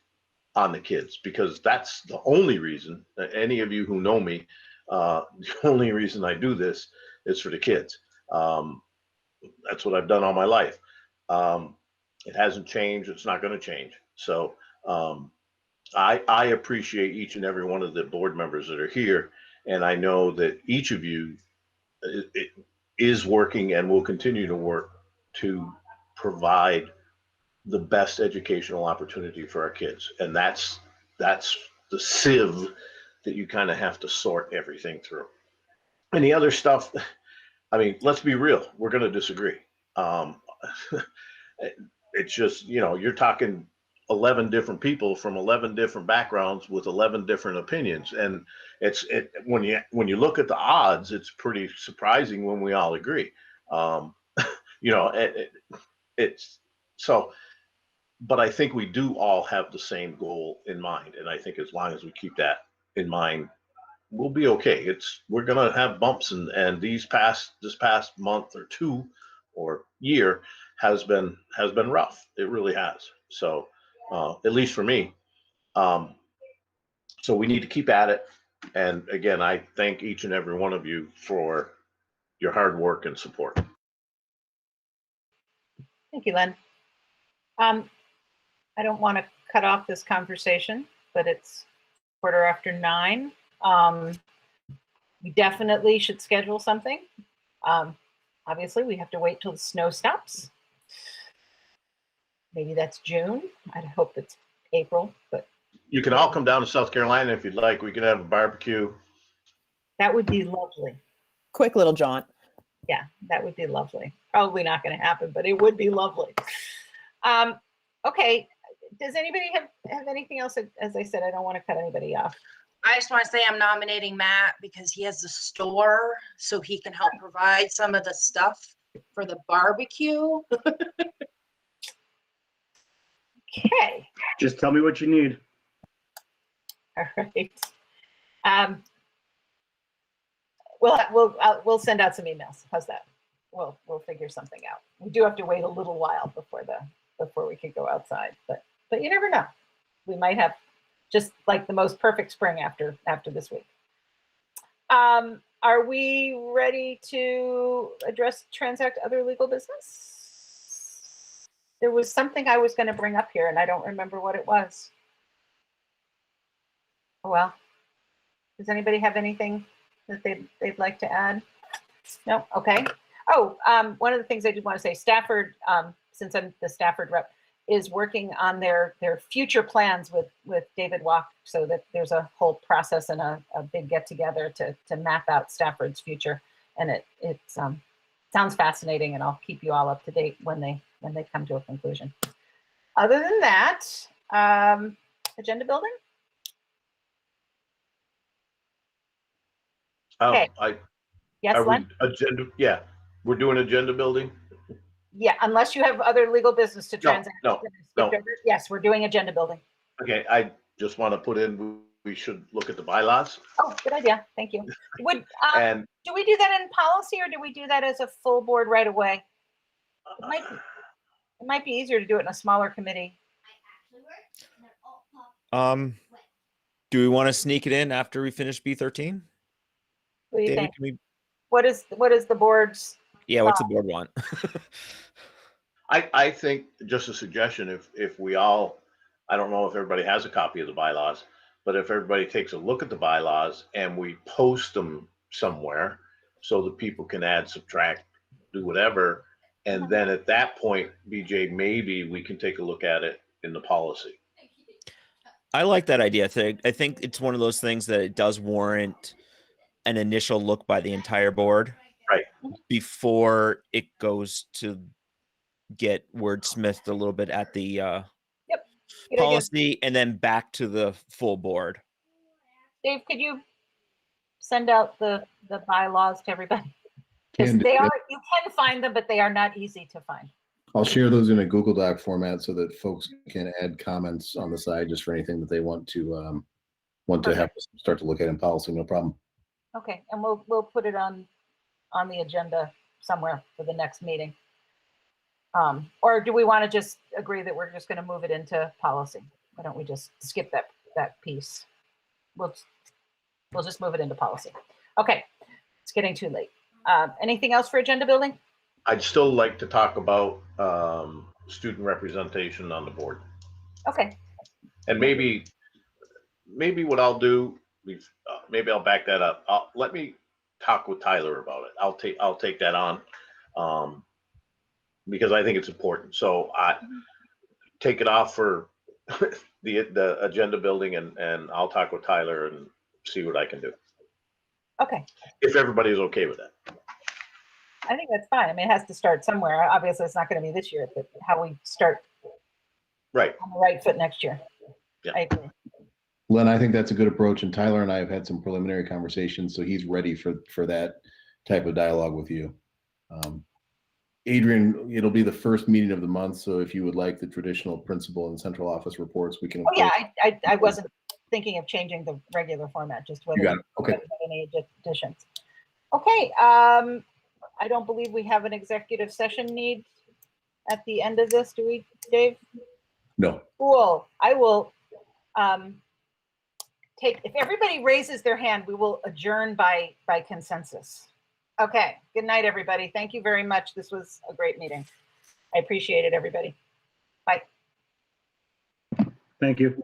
on the kids, because that's the only reason, any of you who know me, the only reason I do this is for the kids. That's what I've done all my life. It hasn't changed. It's not going to change. So I appreciate each and every one of the board members that are here. And I know that each of you is working and will continue to work to provide the best educational opportunity for our kids. And that's the sieve that you kind of have to sort everything through. And the other stuff, I mean, let's be real. We're going to disagree. It's just, you know, you're talking 11 different people from 11 different backgrounds with 11 different opinions. And when you look at the odds, it's pretty surprising when we all agree. You know, it's so, but I think we do all have the same goal in mind. And I think as long as we keep that in mind, we'll be okay. We're gonna have bumps, and this past month or two or year has been rough. It really has. So at least for me. So we need to keep at it. And again, I thank each and every one of you for your hard work and support. Thank you, Len. I don't want to cut off this conversation, but it's 9:15. We definitely should schedule something. Obviously, we have to wait till the snow stops. Maybe that's June. I hope it's April, but You can all come down to South Carolina if you'd like. We could have a barbecue. that would be lovely. Quick little jaunt. Yeah, that would be lovely. Probably not going to happen, but it would be lovely. Okay. Does anybody have anything else? As I said, I don't want to cut anybody off. I just want to say I'm nominating Matt because he has a store, so he can help provide some of the stuff for the barbecue. Okay. Just tell me what you need. All right. We'll send out some emails. How's that? We'll figure something out. We do have to wait a little while before we could go outside, but you never know. We might have just like the most perfect spring after this week. Are we ready to transact other legal business? There was something I was going to bring up here, and I don't remember what it was. Oh, well. Does anybody have anything that they'd like to add? No? Okay. Oh, one of the things I did want to say, Stafford, since I'm the Stafford rep, is working on their future plans with David Walk, so that there's a whole process and a big get together to map out Stafford's future. And it sounds fascinating, and I'll keep you all up to date when they come to a conclusion. Other than that, agenda building? Okay. Yes, Len? Yeah, we're doing agenda building. Yeah, unless you have other legal business to transact. No. Yes, we're doing agenda building. Okay, I just want to put in, we should look at the bylaws. Oh, good idea. Thank you. Would And do we do that in policy, or do we do that as a full board right away? It might be easier to do it in a smaller committee. Do we want to sneak it in after we finish B13? What do you David, think? What is the board's? Yeah, what's the board want? I think, just a suggestion, if we all, I don't know if everybody has a copy of the bylaws, but if everybody takes a look at the bylaws and we post them somewhere so that people can add, subtract, do whatever, and then at that point, BJ, maybe we can take a look at it in the policy. I like that idea. I think it's one of those things that it does warrant an initial look by the entire board, right, before it goes to get wordsmithed a little bit at the policy, and then back to the full board. Dave, could you send out the bylaws to everybody? Because You can find them, but they are not easy to find. I'll share those in a Google Doc format so that folks can add comments on the side just for anything that they want to have us start to look at in policy. No problem. Okay, and we'll put it on the agenda somewhere for the next meeting. Or do we want to just agree that we're just going to move it into policy? Why don't we just skip that piece? We'll just move it into policy. Okay, it's getting too late. Anything else for agenda building? I'd still like to talk about student representation on the board. Okay. And maybe what I'll do, maybe I'll back that up. Let me talk with Tyler about it. I'll take that on because I think it's important. So I take it off for the agenda building, and I'll talk with Tyler and see what I can do. Okay. If everybody's okay with that. I think that's fine. I mean, it has to start somewhere. Obviously, it's not going to be this year, but how we start Right. on the right foot next year. Yeah. I agree. Len, I think that's a good approach, and Tyler and I have had some preliminary conversations, so he's ready for that type of dialogue with you. Adrian, it'll be the first meeting of the month, so if you would like the traditional principal and central office reports, we can. Oh yeah, I wasn't thinking of changing the regular format, just whether You got it. Okay. whether any additions. Okay, I don't believe we have an executive session need at the end of this, do we, Dave? No. Cool. I will if everybody raises their hand, we will adjourn by consensus. Okay, good night, everybody. Thank you very much. This was a great meeting. I appreciate it, everybody. Bye. Thank you.